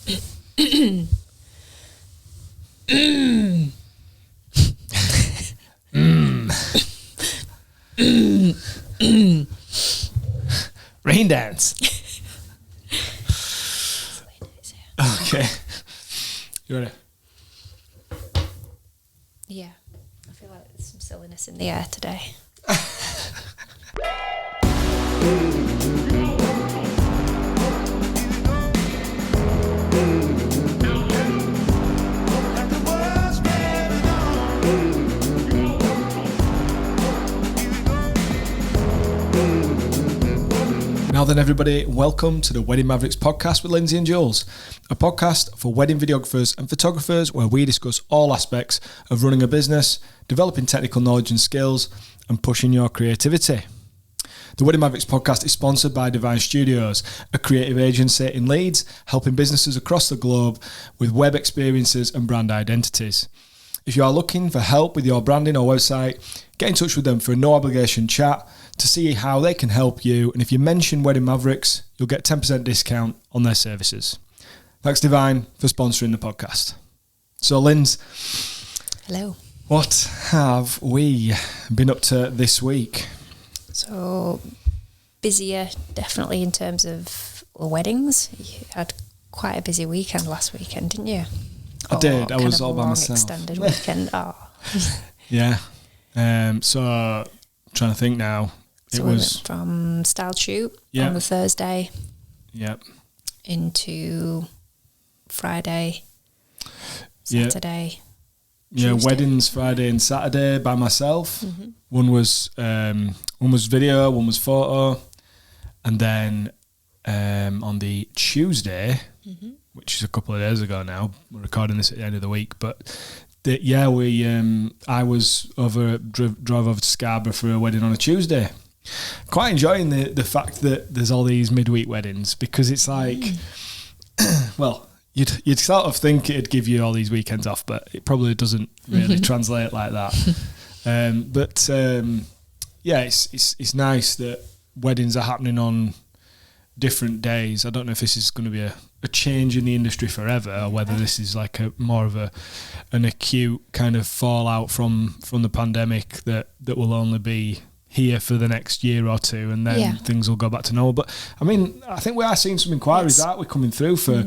Rain dance. Okay. You ready? Yeah. I feel like there's some silliness in the air today. Now then, everybody, welcome to the Wedding Mavericks podcast with Lindsay and Jules, a podcast for wedding videographers and photographers where we discuss all aspects of running a business, developing technical knowledge and skills, and pushing your creativity. The Wedding Mavericks podcast is sponsored by Divine Studios, a creative agency in Leeds, helping businesses across the globe with web experiences and brand identities. If you are looking for help with your branding or website, get in touch with them for a no obligation chat to see how they can help you. And if you mention Wedding Mavericks, you'll get 10% discount on their services. Thanks, Divine, for sponsoring the podcast. So, Linz. Hello. What have we been up to this week? So, busier, definitely, in terms of weddings. You had quite a busy weekend last weekend, didn't you? I did. I was all by myself. Extended weekend. Oh. Yeah. So, trying to think now. So we went from style shoot on the Thursday. Yep. Into Friday, Saturday. Yeah, weddings Friday and Saturday by myself. Mm-hmm. One was video, one was photo, and then on the Tuesday, which is a couple of days ago now, we're recording this at the end of the week, but I was drove over to Scarborough for a wedding on a Tuesday. Quite enjoying the fact that there's all these midweek weddings, because it's like, well, you'd sort of think it'd give you all these weekends off, but it probably doesn't really translate like that. It's nice that weddings are happening on different days. I don't know if this is going to be a change in the industry forever, or whether this is like more of an acute kind of fallout from the pandemic that will only be here for the next year or two, and then things will go back to normal. But I mean, I think we are seeing some inquiries, aren't we, coming through for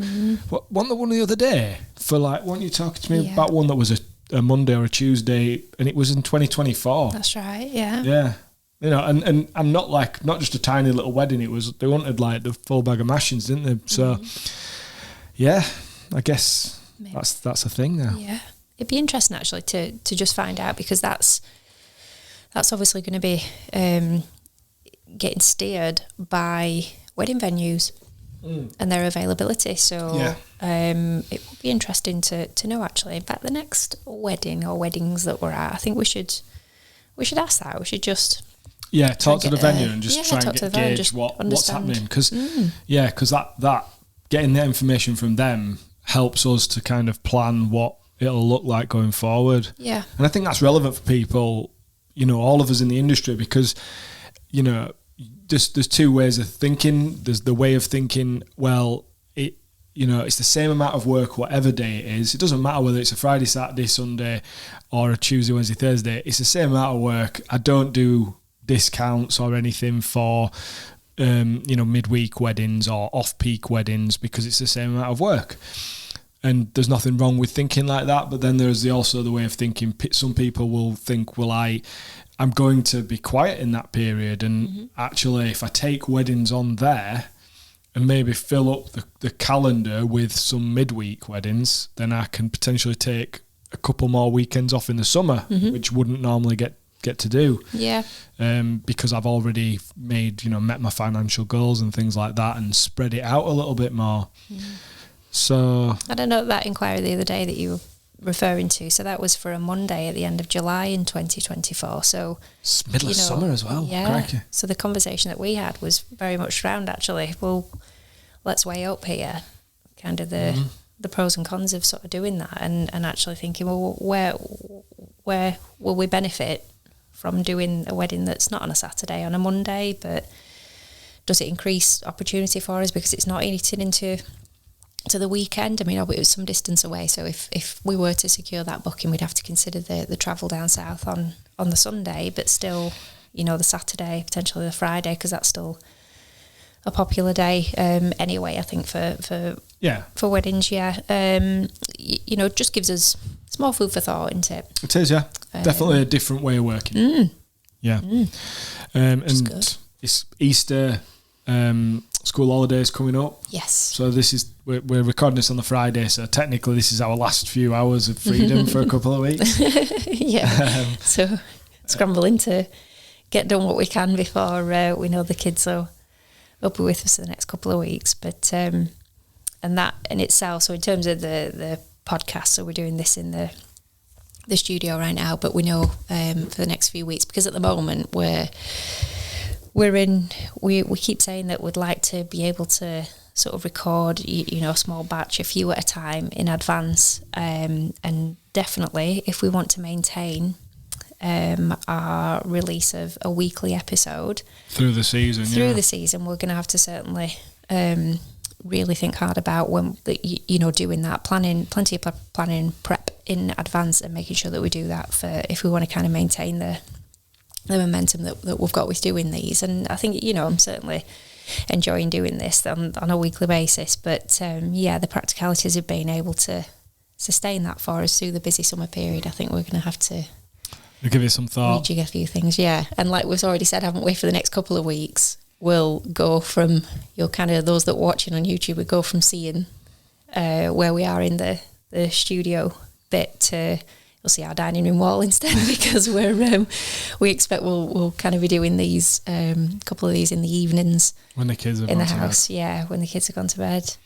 one the other day for, like, weren't you talking to me about one that was a Monday or a Tuesday, and it was in 2024? That's right. Yeah. Yeah. You know, and I'm not just a tiny little wedding. They wanted like the full bag of mashings, didn't they? So, I guess that's a thing now. Yeah, it'd be interesting actually to just find out, because that's obviously going to be getting steered by wedding venues and their availability. So it would be interesting to know actually. In fact, the next wedding or weddings that we're at, I think we should ask that. We should just talk to the venue and just try and gauge what's happening, because that getting the information from them helps us to kind of plan what it'll look like going forward. Yeah, and I think that's relevant for people, you know, all of us in the industry, because, you know, there's two ways of thinking. There's the way of thinking, well, it's the same amount of work whatever day it is. It doesn't matter whether it's a Friday, Saturday, Sunday, or a Tuesday, Wednesday, Thursday. It's the same amount of work. I don't do discounts or anything for midweek weddings or off-peak weddings, because it's the same amount of work. And there's nothing wrong with thinking like that. But then there's also the way of thinking. Some people will think, well, I'm going to be quiet in that period, and actually if I take weddings on there and maybe fill up the calendar with some midweek weddings, then I can potentially take a couple more weekends off in the summer, which wouldn't normally get to do. Yeah. Because I've already met my financial goals and things like that, and spread it out a little bit more. So I don't know that inquiry the other day that you were referring to. So that was for a Monday at the end of July in 2024. So it's middle of summer as well. Yeah. Crikey. So the conversation that we had was very much around, actually, well, let's weigh up here kind of the pros and cons of sort of doing that, and actually thinking, well, where will we benefit from doing a wedding that's not on a Saturday, on a Monday, but does it increase opportunity for us because it's not eating into to the weekend. I mean, it was some distance away, so if we were to secure that booking, we'd have to consider the travel down south on the Sunday, but still, you know, the Saturday, potentially the Friday, because that's still a popular day anyway, I think, for weddings. You know, it just gives us some more food for thought, isn't it? It is, yeah. Definitely a different way of working. Yeah. And it's Easter, school holidays coming up. Yes. So we're recording this on the Friday, so technically this is our last few hours of freedom for a couple of weeks. Yeah. So scrambling to get done what we can before we know the kids will be with us for the next couple of weeks. But and that in itself, so in terms of the podcast, so we're doing this in the studio right now, but we know for the next few weeks, because at the moment we keep saying that we'd like to be able to sort of record, you know, a small batch, a few at a time in advance, and definitely if we want to maintain our release of a weekly episode through the season, we're going to have to certainly really think hard about doing that, plenty of planning prep in advance, and making sure that we do that for if we want to kind of maintain the momentum that we've got with doing these. And I think, you know, I'm certainly enjoying doing this on a weekly basis, but the practicalities of being able to sustain that for us through the busy summer period, I think we're going to have to give it some thought, rejig a few things. And like we've already said, haven't we, for the next couple of weeks we'll go from, kind of those that are watching on YouTube, we go from seeing where we are in the studio bit to you'll see our dining room wall instead, because we expect we'll kind of be doing these couple of these in the evenings when the kids are in the house. When the kids have gone to bed.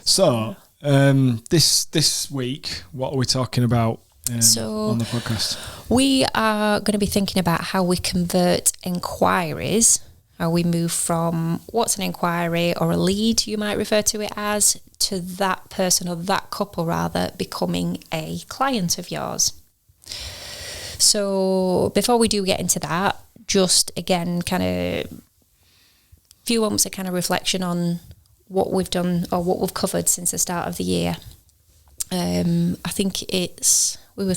So this week, what are we talking about on the podcast? We are going to be thinking about how we convert enquiries, how we move from what's an inquiry or a lead, you might refer to it as, to that person or that couple rather becoming a client of yours. So before we do get into that, just again, kind of few moments of kind of reflection on what we've done or what we've covered since the start of the year. I think we were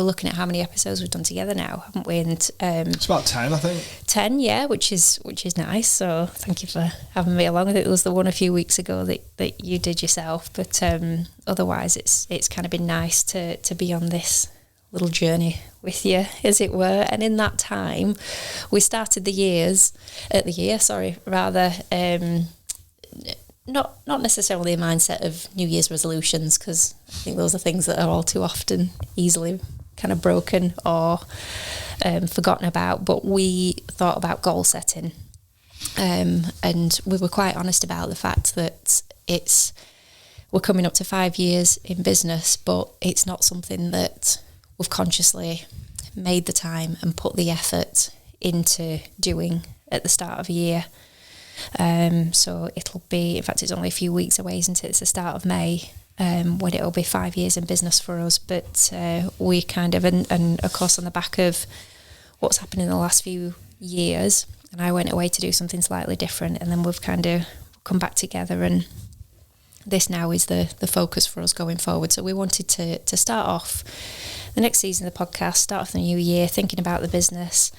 looking at how many episodes we've done together now, haven't we? And it's about 10, I think. 10, yeah, which is nice. So thank you for having me along. I think it was the one a few weeks ago that you did yourself, but otherwise it's kind of been nice to be on this little journey with you, as it were. And in that time, we started the year, not necessarily a mindset of New Year's resolutions, because I think those are things that are all too often easily kind of broken or forgotten about. But we thought about goal setting, and we were quite honest about the fact that we're coming up to 5 years in business, but it's not something that we've consciously made the time and put the effort into doing at the start of a year. So it'll be, in fact, it's only a few weeks away, isn't it? It's the start of May, when it'll be 5 years in business for us. But we kind of, and of course on the back of what's happened in the last few years, and I went away to do something slightly different, and then we've kind of come back together, and this now is the focus for us going forward. So we wanted to start off the next season of the podcast, start off the new year, thinking about the business,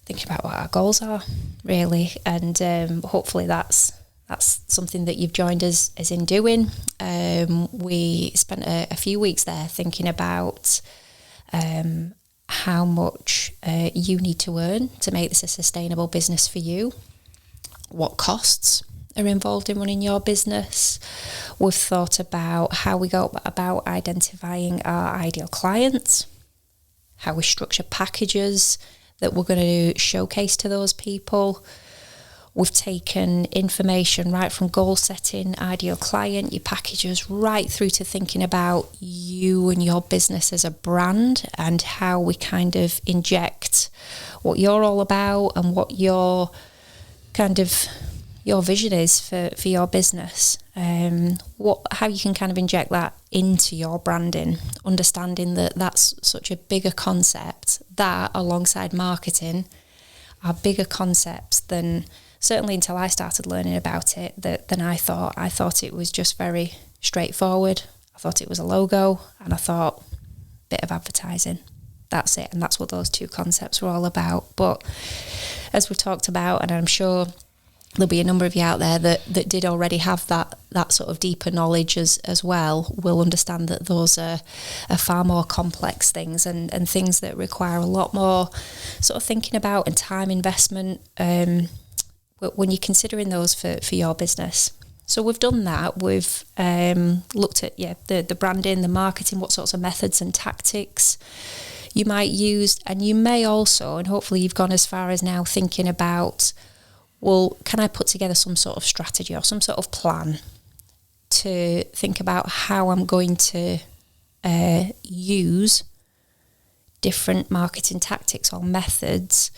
thinking about what our goals are, really, and hopefully that's something that you've joined us as in doing. We spent a few weeks there thinking about how much you need to earn to make this a sustainable business for you, what costs are involved in running your business. We've thought about how we go about identifying our ideal clients, how we structure packages that we're going to showcase to those people. We've taken information right from goal setting, ideal client, your packages, right through to thinking about you and your business as a brand, and how we kind of inject what you're all about and what your vision is for your business. How you can kind of inject that into your branding, understanding that that's such a bigger concept, that alongside marketing are bigger concepts than certainly until I started learning about it, than I thought it was just very straightforward. I thought it was a logo, and I thought, bit of advertising. That's it. And that's what those two concepts were all about. But as we've talked about, and I'm sure there'll be a number of you out there that did already have that sort of deeper knowledge as well, will understand that those are far more complex things and things that require a lot more sort of thinking about and time investment when you're considering those for your business. So we've done that. We've looked at the branding, the marketing, what sorts of methods and tactics you might use, and you may also, and hopefully you've gone as far as now thinking about, well, can I put together some sort of strategy or some sort of plan to think about how I'm going to use different marketing tactics or methods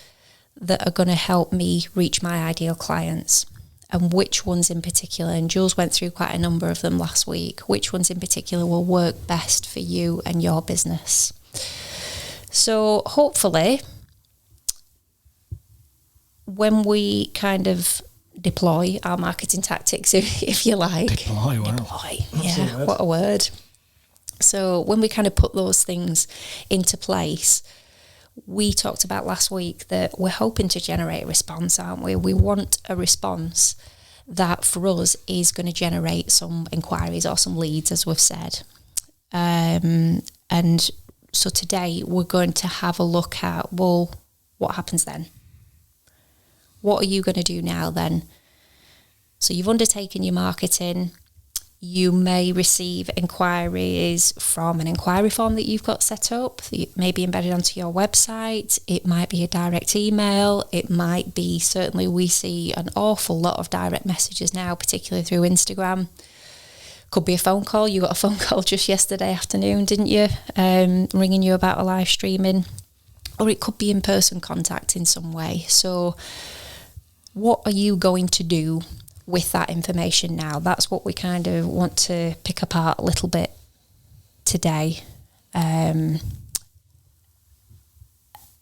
that are going to help me reach my ideal clients, and which ones in particular, and Jules went through quite a number of them last week, which ones in particular will work best for you and your business. So hopefully, when we kind of deploy our marketing tactics, if you like. Deploy, wow. Deploy, yeah, what a word. So when we kind of put those things into place, we talked about last week that we're hoping to generate a response, aren't we? We want a response that for us is going to generate some inquiries or some leads, as we've said. And so today we're going to have a look at, well, what happens then? What are you going to do now then? So you've undertaken your marketing. You may receive inquiries from an inquiry form that you've got set up. It may be embedded onto your website. It might be a direct email. It might be, certainly we see an awful lot of direct messages now, particularly through Instagram. Could be a phone call. You got a phone call just yesterday afternoon, didn't you? Ringing you about a live streaming. Or it could be in-person contact in some way. So what are you going to do with that information now? That's what we kind of want to pick apart a little bit today. And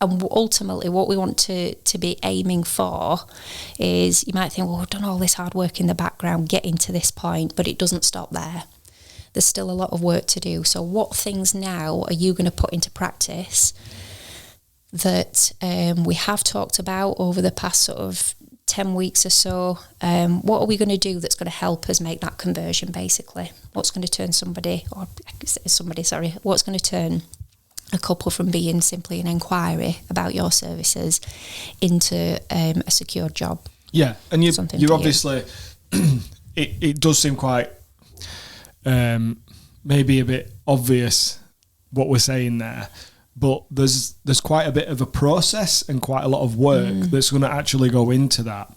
ultimately what we want to be aiming for is, you might think, well, we've done all this hard work in the background getting to this point, but it doesn't stop there. There's still a lot of work to do. So what things now are you going to put into practice that we have talked about over the past sort of 10 weeks or so? What are we going to do that's going to help us make that conversion, basically? What's going to turn what's going to turn a couple from being simply an inquiry about your services into a secure job? Yeah, and you're obviously, it does seem quite maybe a bit obvious what we're saying there, but there's quite a bit of a process and quite a lot of work that's going to actually go into that.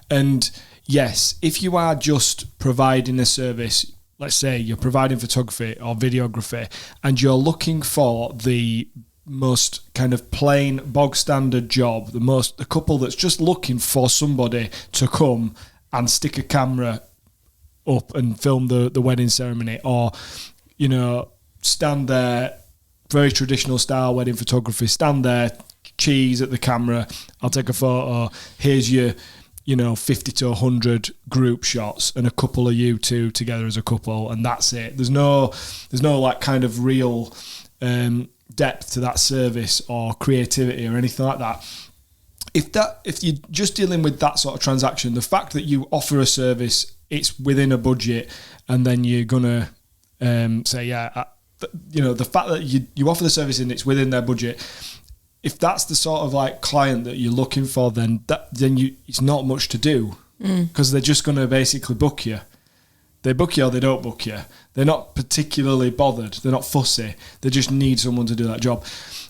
And yes, if you are just providing a service, let's say you're providing photography or videography, and you're looking for the most kind of plain bog standard job, the couple that's just looking for somebody to come and stick a camera up and film the wedding ceremony, or, you know, stand there, very traditional style wedding photography, stand there, cheese at the camera, I'll take a photo, here's your, 50 to 100 group shots and a couple of you two together as a couple, and that's it. There's no like kind of real depth to that service or creativity or anything like that. If you're just dealing with that sort of transaction, the fact that you offer a service, it's within a budget, and then you're gonna say, the fact that you offer the service and it's within their budget, if that's the sort of like client that you're looking for, then it's not much to do, because they're just going to basically book you. They book you or they don't book you. They're not particularly bothered. They're not fussy. They just need someone to do that job.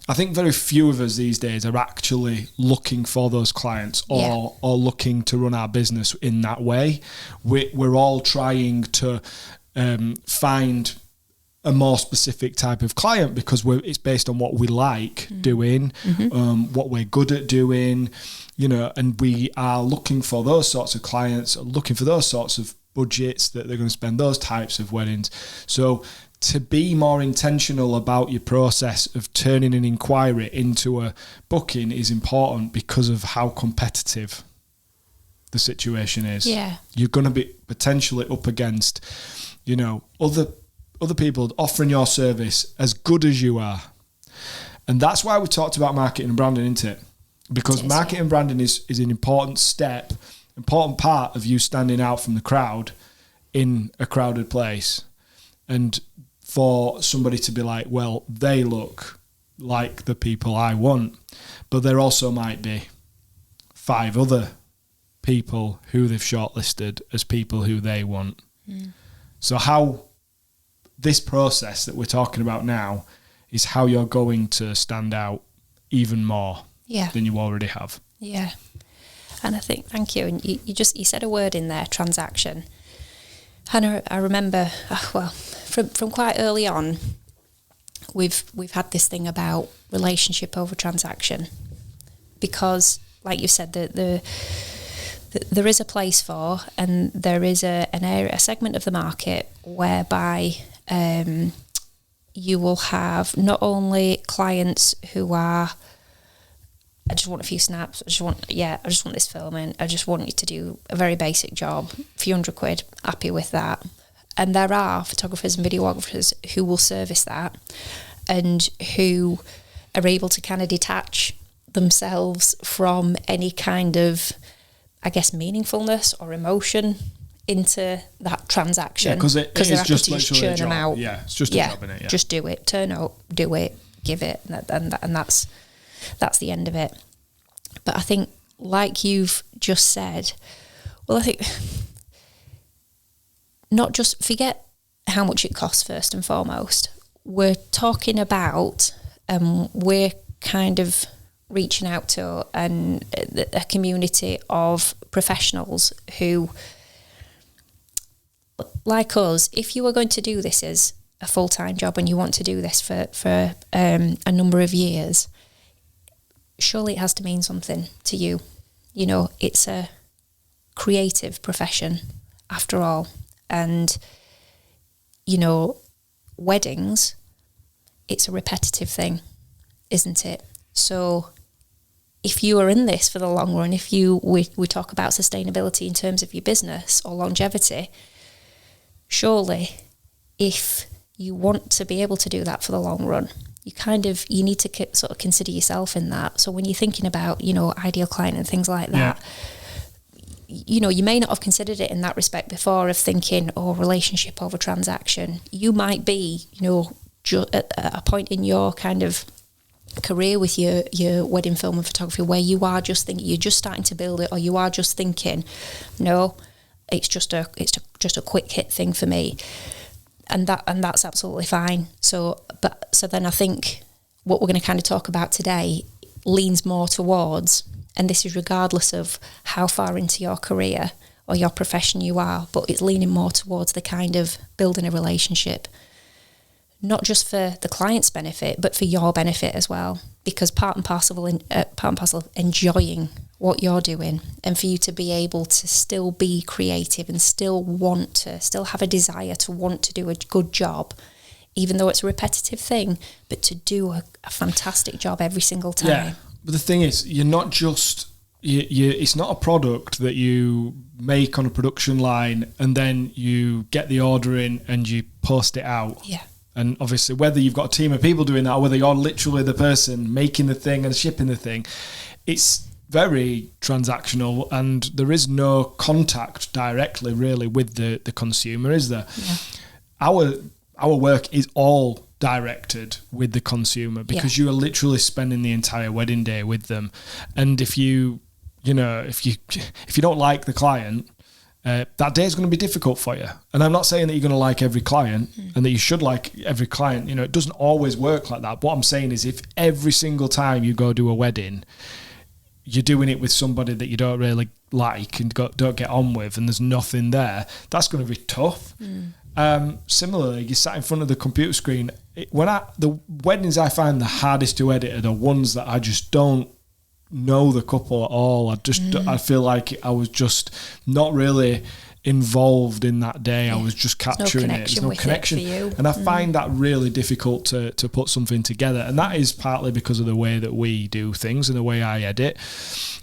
I think very few of us these days are actually looking for those clients or looking to run our business in that way. We're all trying to find a more specific type of client because it's based on what we like doing, what we're good at doing, and we are looking for those sorts of clients, looking for those sorts of budgets that they're going to spend those types of weddings. So to be more intentional about your process of turning an inquiry into a booking is important because of how competitive the situation is. Yeah. You're going to be potentially up against, you know, other people offering your service as good as you are. And that's why we talked about marketing and branding, isn't it? Because marketing and branding is an important step, important part of you standing out from the crowd in a crowded place. And for somebody to be like, well, they look like the people I want, but there also might be 5 other people who they've shortlisted as people who they want. So how this process that we're talking about now is how you're going to stand out even more than you already have. Yeah. And I think, thank you. And you said a word in there, transaction. And I remember, from quite early on, we've had this thing about relationship over transaction, because, like you said, there is a place for, and there is an area, a segment of the market whereby you will have not only clients who are, I just want a few snaps, I just want this filming, I just want you to do a very basic job, a few £100, happy with that. And there are photographers and videographers who will service that and who are able to kind of detach themselves from any kind of, I guess, meaningfulness or emotion into that transaction. Because it is just literally a job. Out. Yeah, it's just a job, innit? Yeah. Just do it, turn up, do it, give it, and that's the end of it. But I think, like you've just said, well, I think not just forget how much it costs first and foremost. We're talking about, we're kind of reaching out to a community of professionals who, like us, if you were going to do this as a full-time job and you want to do this for a number of years, surely it has to mean something to you. You know, it's a creative profession after all. And, you know, weddings, it's a repetitive thing, isn't it? So if you are in this for the long run, we talk about sustainability in terms of your business or longevity, surely if you want to be able to do that for the long run, you need to sort of consider yourself in that. So when you're thinking about, you know, ideal client and things like that, you know, you may not have considered it in that respect before, of thinking, relationship over transaction. You might be, you know, at a point in your kind of career with your wedding film and photography where you are just thinking, you're just starting to build it, or you are just thinking, no, it's just a quick hit thing for me, and that's absolutely fine. So then I think what we're going to kind of talk about today leans more towards, and this is regardless of how far into your career or your profession you are, but it's leaning more towards the kind of building a relationship, not just for the client's benefit, but for your benefit as well. Because part and parcel of enjoying what you're doing, and for you to be able to still be creative and still have a desire to want to do a good job, even though it's a repetitive thing, but to do a fantastic job every single time. Yeah, but the thing is, you're not just, it's not a product that you make on a production line and then you get the order in and you post it out. Yeah. And obviously, whether you've got a team of people doing that or whether you're literally the person making the thing and shipping the thing, it's very transactional, and there is no contact directly really with the consumer, is there? Yeah. Our work is all directed with the consumer, because you are literally spending the entire wedding day with them. And if you don't like the client, that day is going to be difficult for you. And I'm not saying that you're going to like every client and that you should like every client. You know, it doesn't always work like that. What I'm saying is, if every single time you go do a wedding, you're doing it with somebody that you don't really like and don't get on with, and there's nothing there, that's going to be tough. Similarly, you sat in front of the computer screen. The weddings I find the hardest to edit are the ones that I just don't know the couple at all. I feel like I was just not really involved in that day. I was just capturing it. There's no connection for you. And I find that really difficult to put something together, and that is partly because of the way that we do things and the way I edit,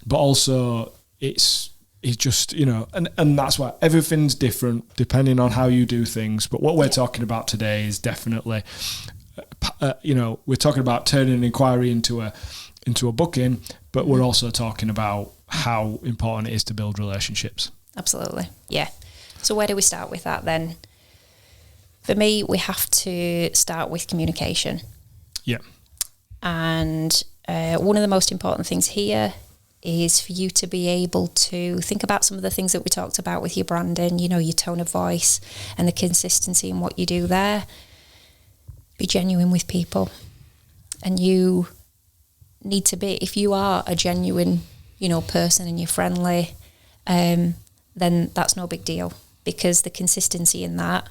but also it's is just, and that's why everything's different depending on how you do things. But what we're talking about today is definitely, we're talking about turning an inquiry into a booking, but we're also talking about how important it is to build relationships. Absolutely. Yeah. So where do we start with that then? For me, we have to start with communication. Yeah. And one of the most important things here is for you to be able to think about some of the things that we talked about with your branding, your tone of voice and the consistency in what you do there. Be genuine with people. And you need to be, if you are a genuine, person and you're friendly, then that's no big deal, because the consistency in that,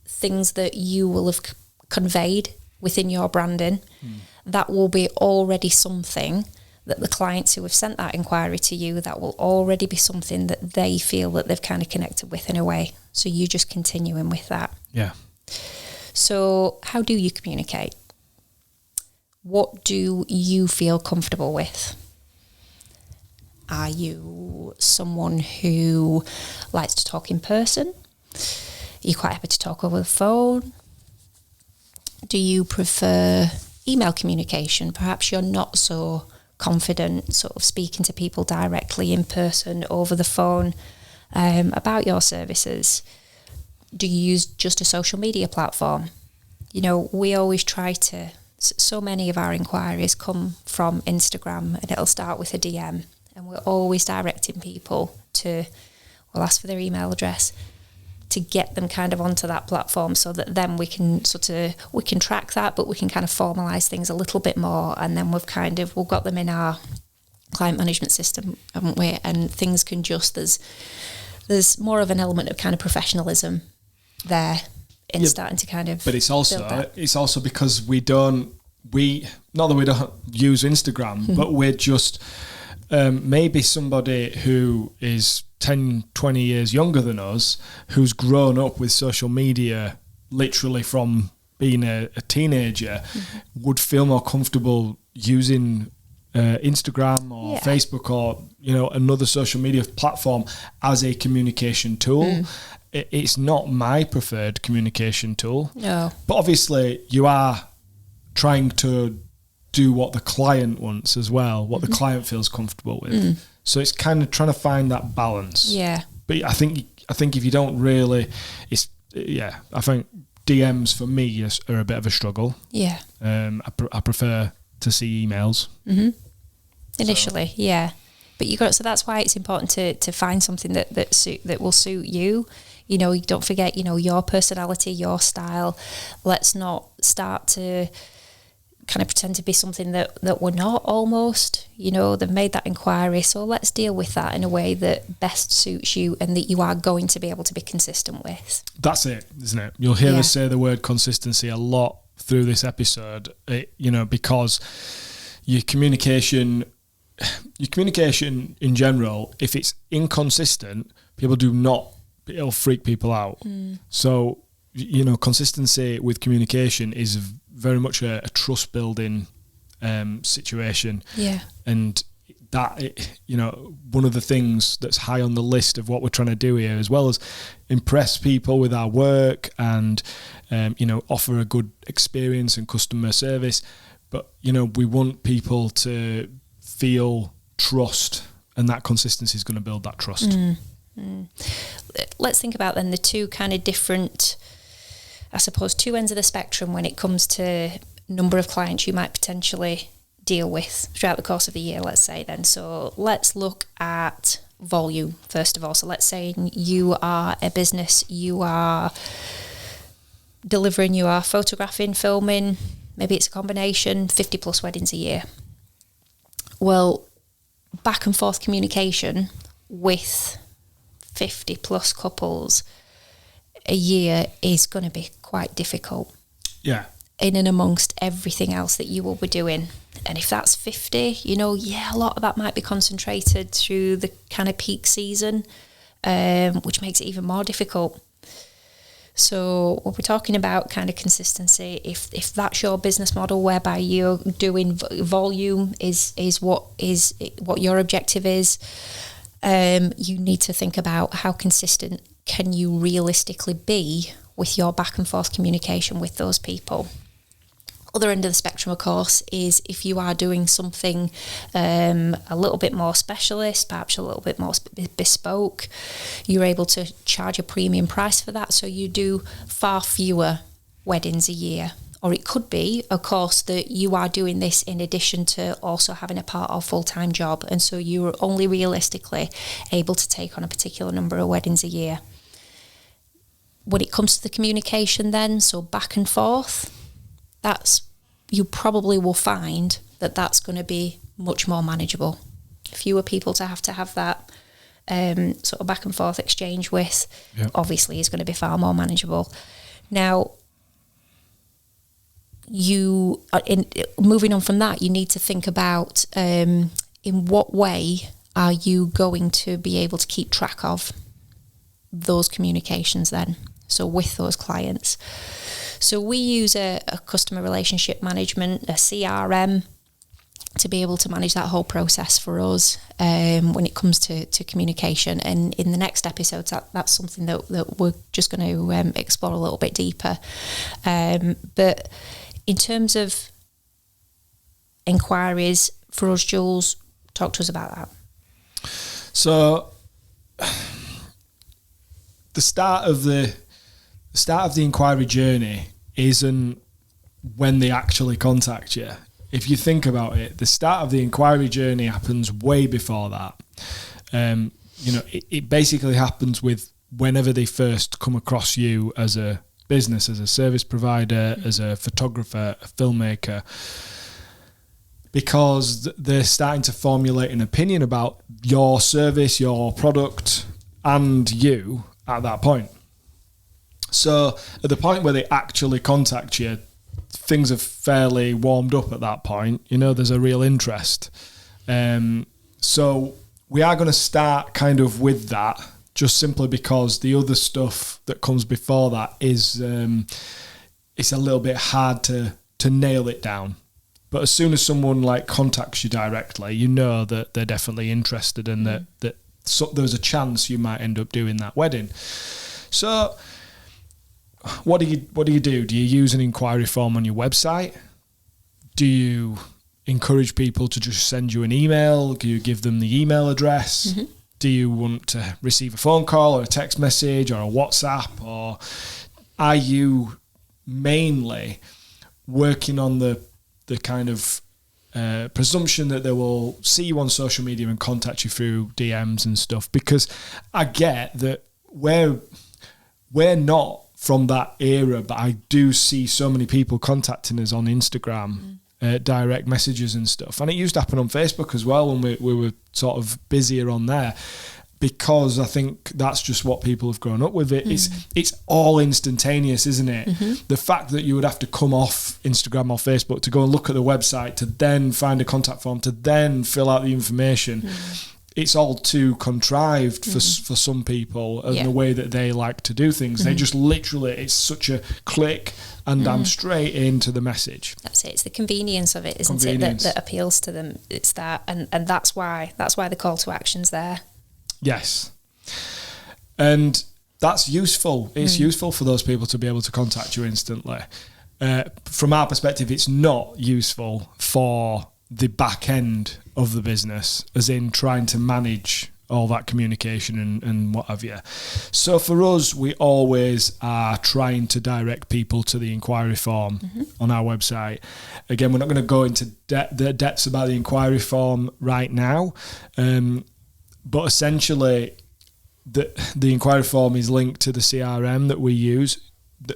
things that you will have conveyed within your branding, that will be already something that the clients who have sent that inquiry to you, that will already be something that they feel that they've kind of connected with in a way. So you just continuing with that. Yeah. So how do you communicate? What do you feel comfortable with? Are you someone who likes to talk in person? Are you quite happy to talk over the phone? Do you prefer email communication? Perhaps you're not so confident sort of speaking to people directly in person over the phone about your services. Do you use just a social media platform? We always try to, so many of our inquiries come from Instagram, and it'll start with a DM, and we're always directing people we'll ask for their email address to get them kind of onto that platform, so that then we can track that, but we can kind of formalize things a little bit more. And then we've got them in our client management system, haven't we? And things can there's more of an element of kind of professionalism there in starting to kind of. But it's also because not that we don't use Instagram, but we're just maybe somebody who is 10, 20 years younger than us, who's grown up with social media literally from being a teenager, would feel more comfortable using Instagram or Facebook or another social media platform as a communication tool. It's not my preferred communication tool. No. But obviously you are trying to do what the client wants as well, what the client feels comfortable with. So it's kind of trying to find that balance. Yeah. But I think if you don't really, I think DMs for me are a bit of a struggle. Yeah. I prefer to see emails. Initially, yeah. But so that's why it's important to find something that will suit you. Don't forget, your personality, your style. Let's not start to kind of pretend to be something that we're not almost. They've made that inquiry, so let's deal with that in a way that best suits you and that you are going to be able to be consistent with. That's it, isn't it? You'll hear us say the word consistency a lot through this episode, because your communication in general, if it's inconsistent, it'll freak people out. So, consistency with communication is very much a trust building situation. Yeah. And that, one of the things that's high on the list of what we're trying to do here, as well as impress people with our work and, offer a good experience and customer service. But, we want people to feel trust, and that consistency is going to build that trust. Let's think about then the two kind of different, I suppose, two ends of the spectrum when it comes to number of clients you might potentially deal with throughout the course of the year, let's say then. So let's look at volume first of all. So let's say you are a business, you are delivering, you are photographing, filming, maybe it's a combination, 50 plus weddings a year. Well, back and forth communication with 50 plus couples a year is going to be quite difficult. Yeah. In and amongst everything else that you will be doing. And if that's 50, a lot of that might be concentrated through the kind of peak season, which makes it even more difficult. So when we're talking about kind of consistency, if that's your business model whereby you're doing volume is what your objective is, you need to think about how consistent can you realistically be with your back and forth communication with those people. Other end of the spectrum, of course, is if you are doing something a little bit more specialist, perhaps a little bit more bespoke, you're able to charge a premium price for that. So you do far fewer weddings a year. Or it could be, of course, that you are doing this in addition to also having a part or full-time job. And so you're only realistically able to take on a particular number of weddings a year. When it comes to the communication then, so back and forth, you probably will find that that's going to be much more manageable. Fewer people to have that sort of back and forth exchange with, obviously is going to be far more manageable. Now, moving on from that, you need to think about in what way are you going to be able to keep track of those communications then, so with those clients. So we use a customer relationship management, a CRM, to be able to manage that whole process for us when it comes to communication. And in the next episodes, that's something that we're just going to explore a little bit deeper. But in terms of enquiries for us, Jules, talk to us about that. So the start of the inquiry journey isn't when they actually contact you. If you think about it, the start of the inquiry journey happens way before that. It basically happens with whenever they first come across you as a business, as a service provider, as a photographer, a filmmaker, because they're starting to formulate an opinion about your service, your product, and you at that point. So at the point where they actually contact you, things have fairly warmed up at that point. There's a real interest. So we are going to start kind of with that, just simply because the other stuff that comes before that is it's a little bit hard to nail it down. But as soon as someone contacts you directly, you know that they're definitely interested and that there's a chance you might end up doing that wedding. So what do you do? Do you use an inquiry form on your website? Do you encourage people to just send you an email? Do you give them the email address? Mm-hmm. Do you want to receive a phone call or a text message or a WhatsApp? Or are you mainly working on the kind of presumption that they will see you on social media and contact you through DMs and stuff? Because I get that we're not from that era, but I do see so many people contacting us on Instagram, direct messages and stuff. And it used to happen on Facebook as well when we were sort of busier on there, because I think that's just what people have grown up with. It's all instantaneous, isn't it? Mm-hmm. The fact that you would have to come off Instagram or Facebook to go and look at the website, to then find a contact form, to then fill out the information. It's all too contrived for some people and the way that they like to do things. They just literally, it's such a click and I'm straight into the message. That's it. It's the convenience of it, isn't it, that appeals to them. It's that, and that's why the call to action's there. Yes. And that's useful. It's useful for those people to be able to contact you instantly. From our perspective, it's not useful for the back end of the business, as in trying to manage all that communication and what have you. So for us, we always are trying to direct people to the inquiry form on our website. Again, we're not going to go into the depths about the inquiry form right now, but essentially the inquiry form is linked to the CRM that we use.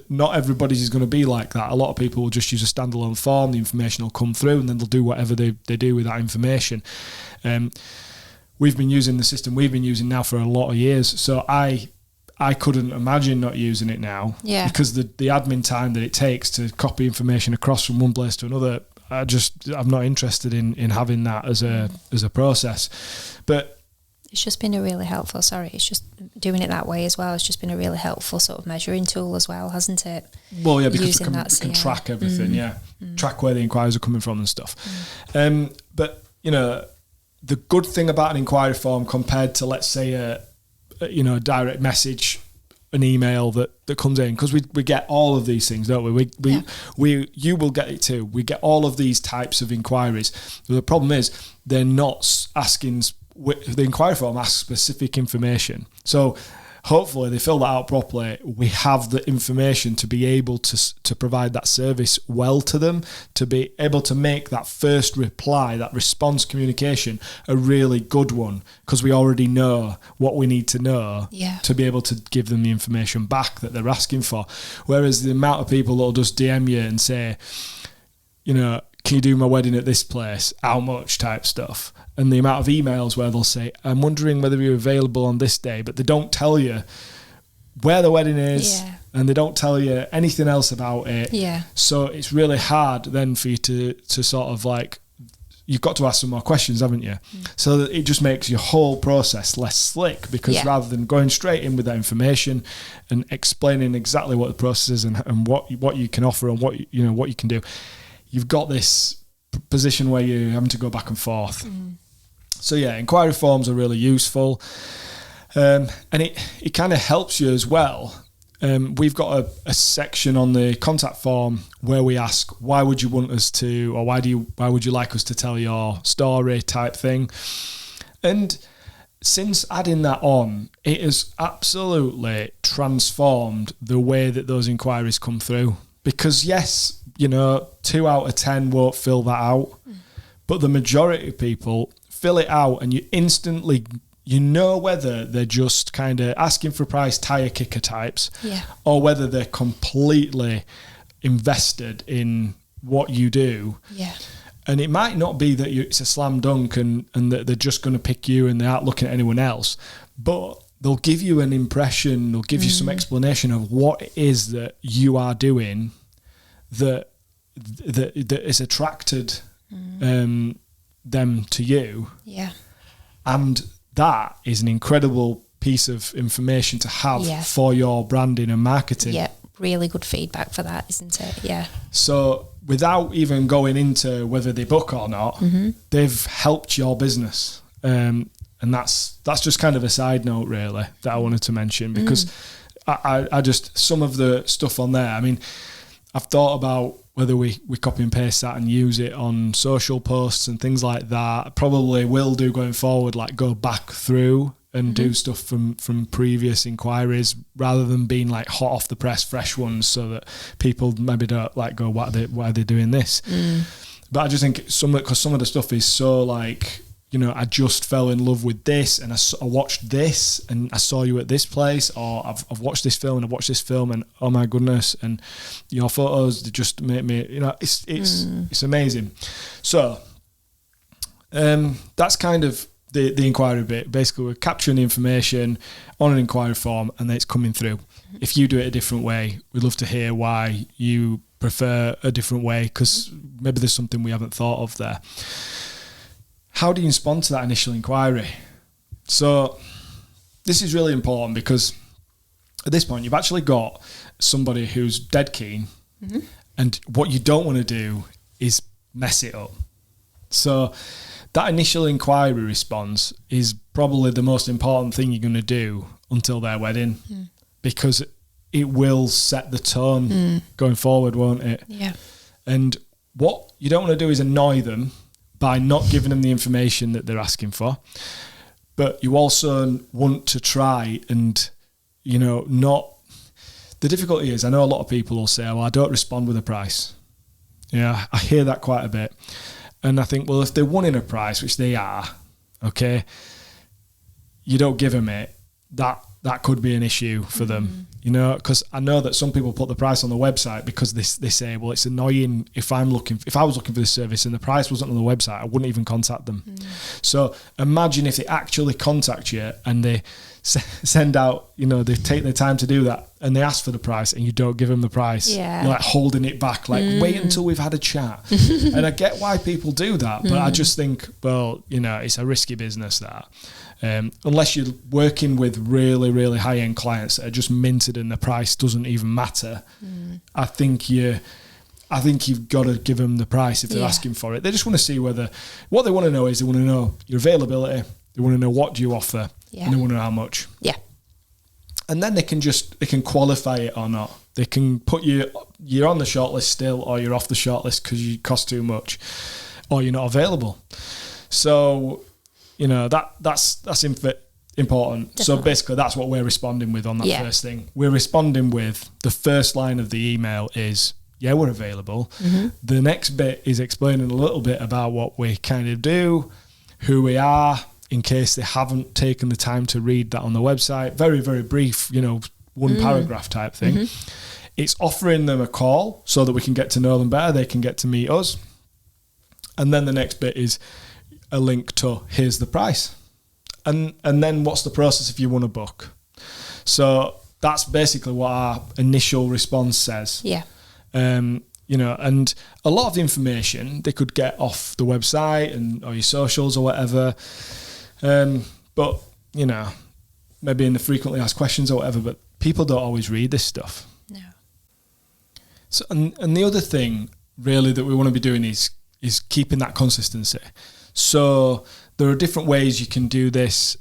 Not everybody's is going to be like that. A lot of people will just use a standalone form, the information will come through, and then they'll do whatever they do with that information. We've been using the system we've been using now for a lot of years, so I couldn't imagine not using it now, because the admin time that it takes to copy information across from one place to another, I'm not interested in having that as a process. But it's just been a really helpful, it's just doing it that way as well. It's just been a really helpful sort of measuring tool as well, hasn't it? Well, yeah, because we can track everything, track where the inquiries are coming from and stuff. But, the good thing about an inquiry form compared to, let's say, a direct message, an email that comes in, because we get all of these things, don't we? You will get it too. We get all of these types of inquiries. But the problem is they're not asking. The inquiry form asks specific information. So hopefully they fill that out properly. We have the information to be able to provide that service well to them, to be able to make that first reply, that response communication, a really good one, because we already know what we need to know to be able to give them the information back that they're asking for. Whereas the amount of people that will just DM you and say, can you do my wedding at this place? How much type stuff. And the amount of emails where they'll say, I'm wondering whether you're available on this day, but they don't tell you where the wedding is and they don't tell you anything else about it. Yeah. So it's really hard then for you to sort of like, you've got to ask some more questions, haven't you? So that it just makes your whole process less slick, because rather than going straight in with that information and explaining exactly what the process is and what you can offer and what you can do, you've got this position where you're having to go back and forth. So inquiry forms are really useful, and it kind of helps you as well. We've got a section on the contact form where we ask, why would you want us to, or why would you like us to tell your story type thing. And since adding that on, it has absolutely transformed the way that those inquiries come through. Because 2 out of 10 won't fill that out, but the majority of people fill it out, and you instantly, whether they're just kind of asking for price tire kicker types, or whether they're completely invested in what you do. Yeah. And it might not be that it's a slam dunk and that they're just going to pick you and they aren't looking at anyone else, but they'll give you an impression, they'll give you some explanation of what it is that you are doing that is attracted them to you. Yeah. And that is an incredible piece of information to have for your branding and marketing. Yeah, really good feedback for that, isn't it? Yeah. So without even going into whether they book or not, they've helped your business. And that's just kind of a side note, really, that I wanted to mention, because I just, some of the stuff on there, I mean, I've thought about whether we copy and paste that and use it on social posts and things like that. I probably will do going forward, like go back through and do stuff from previous inquiries, rather than being like hot off the press, fresh ones, so that people maybe don't like go, why are they doing this? But I just think because some of the stuff is so like, I just fell in love with this, and I watched this, and I saw you at this place, or I've watched this film, and I've watched this film, and oh my goodness, and your photos, they just make me, it's amazing. So that's kind of the inquiry bit. Basically, we're capturing the information on an inquiry form, and then it's coming through. If you do it a different way, we'd love to hear why you prefer a different way, because maybe there's something we haven't thought of there. How do you respond to that initial inquiry? So this is really important, because at this point you've actually got somebody who's dead keen, and what you don't want to do is mess it up. So that initial inquiry response is probably the most important thing you're going to do until their wedding, because it will set the tone going forward, won't it? Yeah. And what you don't want to do is annoy them by not giving them the information that they're asking for. But you also want to try and, not... The difficulty is, I know a lot of people will say, well, I don't respond with a price. Yeah, I hear that quite a bit. And I think, well, if they're wanting a price, which they are, okay, you don't give them it, that could be an issue for them, because I know that some people put the price on the website because they say, well, it's annoying if I was looking for this service and the price wasn't on the website, I wouldn't even contact them. So imagine if they actually contact you and they send out, they take their time to do that, and they ask for the price and you don't give them the price. You're like holding it back, like wait until we've had a chat. And I get why people do that, but I just think, well, it's a risky business, that. Unless you're working with really, really high-end clients that are just minted and the price doesn't even matter, I think I think you've got to give them the price if they're asking for it. They just want to see what they want to know is they want to know your availability, they want to know what do you offer, and they want to know how much. Yeah. And then they can qualify it or not. They can put you're on the shortlist still, or you're off the shortlist because you cost too much, or you're not available. So, that's important. Definitely. So basically that's what we're responding with on that first thing. We're responding with the first line of the email is, yeah, we're available. Mm-hmm. The next bit is explaining a little bit about what we kind of do, who we are, in case they haven't taken the time to read that on the website. Very, very brief, one paragraph type thing. Mm-hmm. It's offering them a call so that we can get to know them better. They can get to meet us. And then the next bit is a link to here's the price. And then what's the process if you want to book? So that's basically what our initial response says. Yeah. And a lot of the information they could get off the website or your socials or whatever. But, maybe in the frequently asked questions or whatever, but people don't always read this stuff. No. So, and the other thing really that we want to be doing is keeping that consistency. So there are different ways you can do this.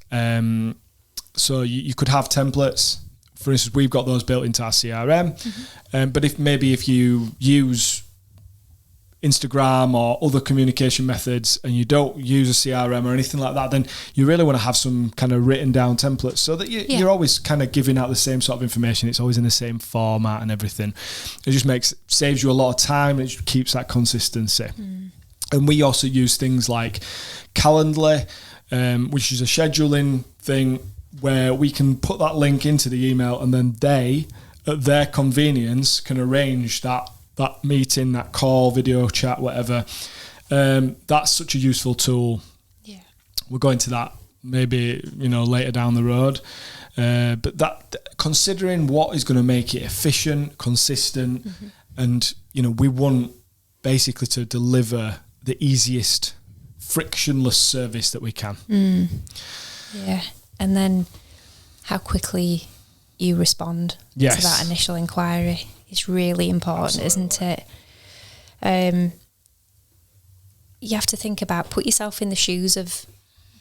So you could have templates. For instance, we've got those built into our CRM. Mm-hmm. But if you use Instagram or other communication methods and you don't use a CRM or anything like that, then you really want to have some kind of written down templates so that you're always kind of giving out the same sort of information. It's always in the same format and everything. It just saves you a lot of time and it keeps that consistency. And we also use things like Calendly, which is a scheduling thing where we can put that link into the email and then they, at their convenience, can arrange that meeting, that call, video chat, whatever. That's such a useful tool. Yeah. We'll go into that maybe, later down the road. But that, considering what is going to make it efficient, consistent, and, we want basically to deliver the easiest frictionless service that we can. Yeah. And then how quickly you respond to that initial inquiry is really important. Absolutely. Isn't it? You have to think about, put yourself in the shoes of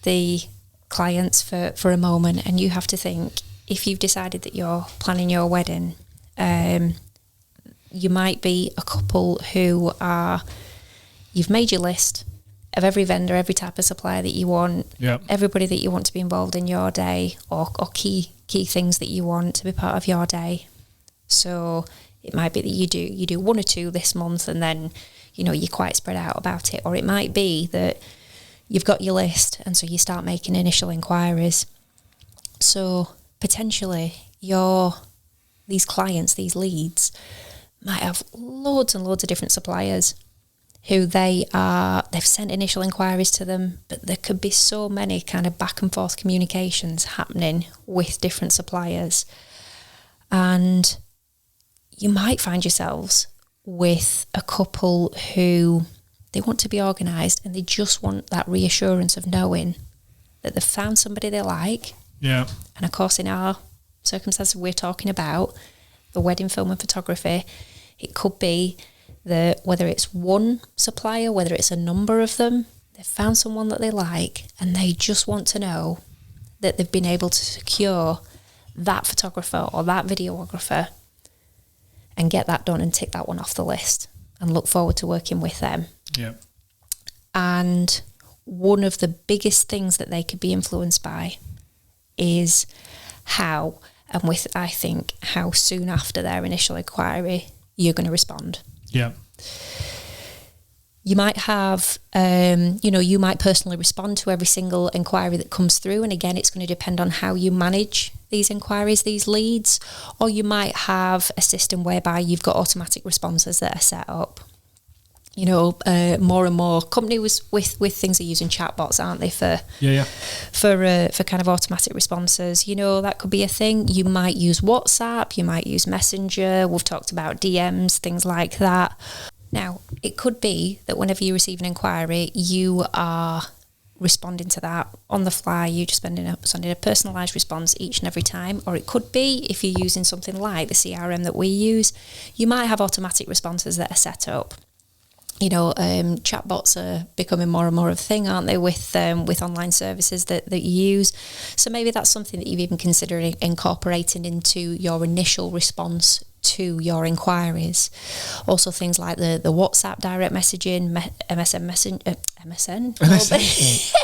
the clients for a moment, and you have to think, if you've decided that you're planning your wedding, you might be a couple who you've made your list of every vendor, every type of supplier that you want, everybody that you want to be involved in your day, or key things that you want to be part of your day. So it might be that you do one or two this month, and then you're quite spread out about it. Or it might be that you've got your list, and so you start making initial inquiries. So potentially these clients, these leads, might have loads and loads of different suppliers who they've sent initial inquiries to them, but there could be so many kind of back and forth communications happening with different suppliers. And you might find yourselves with a couple who they want to be organised and they just want that reassurance of knowing that they've found somebody they like. Yeah. And of course, in our circumstances we're talking about, the wedding film and photography, it could be that whether it's one supplier, whether it's a number of them, they've found someone that they like and they just want to know that they've been able to secure that photographer or that videographer and get that done and tick that one off the list and look forward to working with them. Yeah. And one of the biggest things that they could be influenced by is how soon after their initial inquiry you're going to respond. Yeah. You might have, you might personally respond to every single inquiry that comes through. And again, it's going to depend on how you manage these inquiries, these leads. Or you might have a system whereby you've got automatic responses that are set up. More and more companies with things are using chatbots, aren't they, for kind of automatic responses. That could be a thing. You might use WhatsApp, you might use Messenger. We've talked about DMs, things like that. Now, it could be that whenever you receive an inquiry, you are responding to that on the fly. You just sending a personalised response each and every time. Or it could be, if you're using something like the CRM that we use, you might have automatic responses that are set up. Chatbots are becoming more and more of a thing, aren't they, with online services that you use. So maybe that's something that you've even considered incorporating into your initial response to your inquiries. Also things like the WhatsApp direct messaging, MSN Messenger, MSN?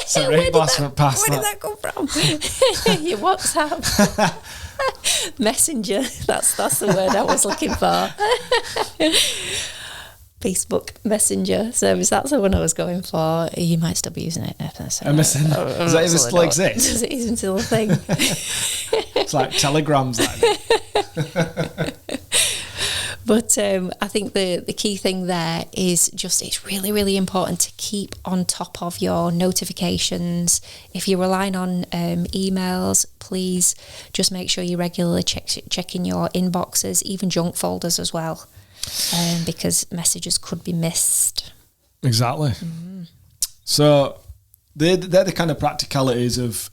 Sorry, where did that come from? Your WhatsApp. Messenger, that's the word I was looking for. Facebook Messenger service, that's the one I was going for. You might still be using it. MSN? Does that even still exist? Does it even still a thing? It's like telegrams. But I think the key thing there is just, it's really, really important to keep on top of your notifications. If you're relying on emails, please just make sure you regularly checking your inboxes, even junk folders as well. Because messages could be missed. Exactly. So they're the kind of practicalities of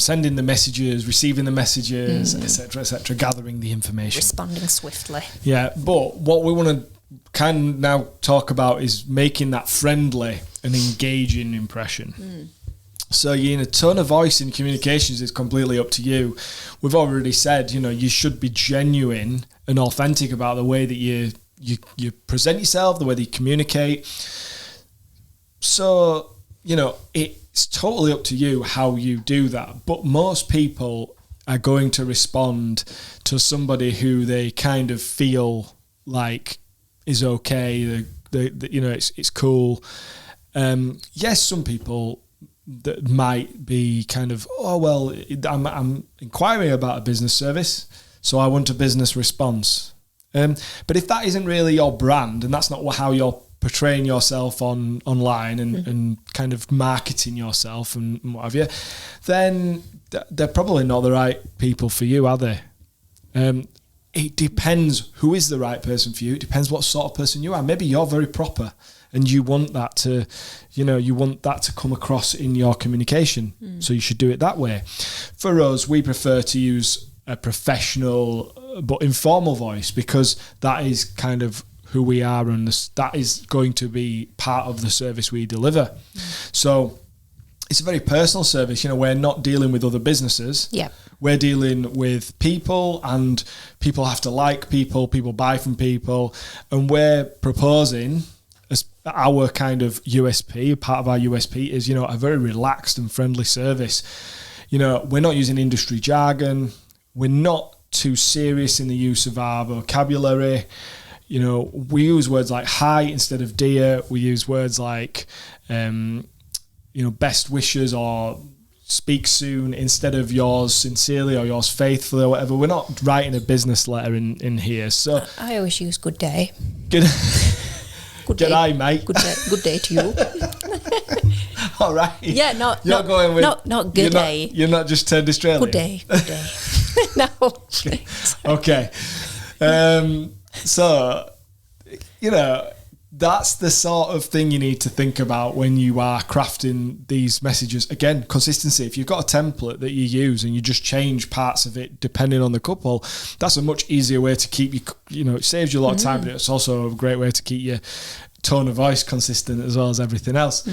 sending the messages, receiving the messages, etc., gathering the information. Responding swiftly. Yeah, but what we want to kind of now talk about is making that friendly and engaging impression. So, tone of voice in communications is completely up to you. We've already said, you should be genuine and authentic about the way that you present yourself, the way that you communicate. So, it's totally up to you how you do that. But most people are going to respond to somebody who they kind of feel like is okay. It's cool. Yes, some people that might be kind of, I'm inquiring about a business service, so I want a business response. But if that isn't really your brand, and that's not how you're portraying yourself online and kind of marketing yourself and what have you, then they're probably not the right people for you, are they? It depends who is the right person for you. It depends what sort of person you are. Maybe you're very proper and you want that to, come across in your communication. So you should do it that way. For us, we prefer to use a professional but informal voice, because that is kind of who we are, and that is going to be part of the service we deliver. So it's a very personal service. We're not dealing with other businesses. Yeah. We're dealing with people, and people have to like people buy from people, and we're proposing as our kind of USP, part of our USP is, a very relaxed and friendly service. We're not using industry jargon. We're not too serious in the use of our vocabulary. We use words like hi instead of dear. We use words like, best wishes or speak soon instead of yours sincerely or yours faithfully or whatever. We're not writing a business letter in here. So I always use good day. Good day, day, mate. Good day to you. All right. Yeah, not good day. You're not just turned Australian. Good day. No. Okay. So, that's the sort of thing you need to think about when you are crafting these messages. Again, consistency. If you've got a template that you use and you just change parts of it depending on the couple, that's a much easier way to keep it saves you a lot of time, but it's also a great way to keep your tone of voice consistent as well as everything else.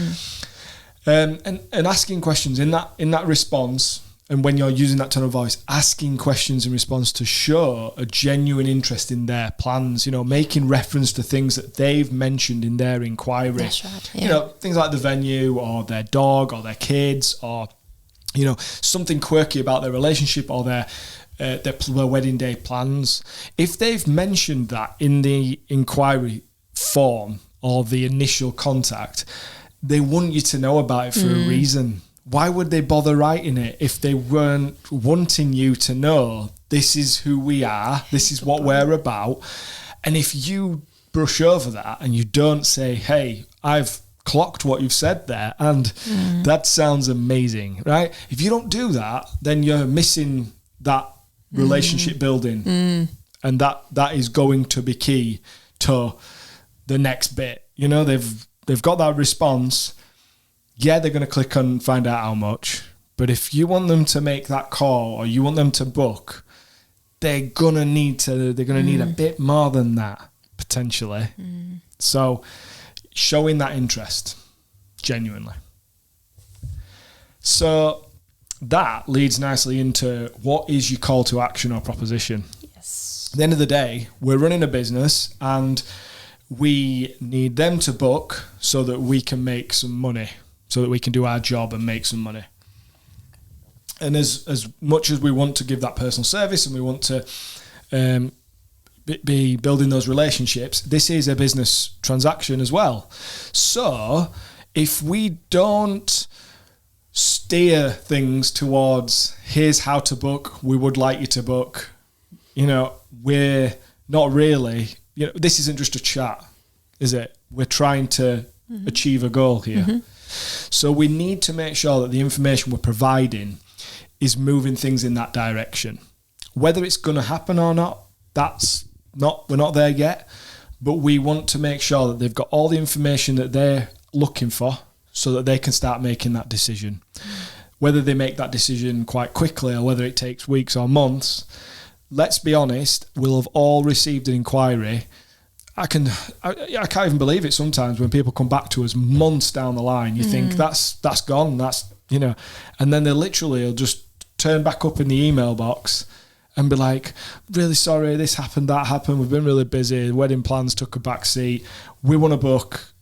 And asking questions in that response. And when you're using that tone of voice, asking questions in response to show a genuine interest in their plans, making reference to things that they've mentioned in their inquiry. That's right. Yeah. Things like the venue or their dog or their kids or, something quirky about their relationship or their wedding day plans. If they've mentioned that in the inquiry form or the initial contact, they want you to know about it for a reason. Why would they bother writing it if they weren't wanting you to know this is who we are, this is what we're about? And if you brush over that and you don't say, hey, I've clocked what you've said there and that sounds amazing, right? If you don't do that, then you're missing that relationship building. And that is going to be key to the next bit. They've got that response. they're going to click and find out how much. But if you want them to make that call or you want them to book, they're going to need a bit more than that, potentially. So showing that interest, genuinely. So that leads nicely into what is your call to action or proposition. Yes. At the end of the day, we're running a business and we need them to book so that we can make some money, so that we can do our job and make some money. And as much as we want to give that personal service and we want to be building those relationships, this is a business transaction as well. So if we don't steer things towards, here's how to book, we would like you to book, we're not really, this isn't just a chat, is it? We're trying to achieve a goal here. So we need to make sure that the information we're providing is moving things in that direction. Whether it's going to happen or not, we're not there yet, but we want to make sure that they've got all the information that they're looking for so that they can start making that decision. Whether they make that decision quite quickly or whether it takes weeks or months, let's be honest, we'll have all received an inquiry. I can't even believe it sometimes when people come back to us months down the line. You think that's gone, and then they'll just turn back up in the email box and be like, really sorry, this happened, that happened, we've been really busy, wedding plans took a back seat, we want to book,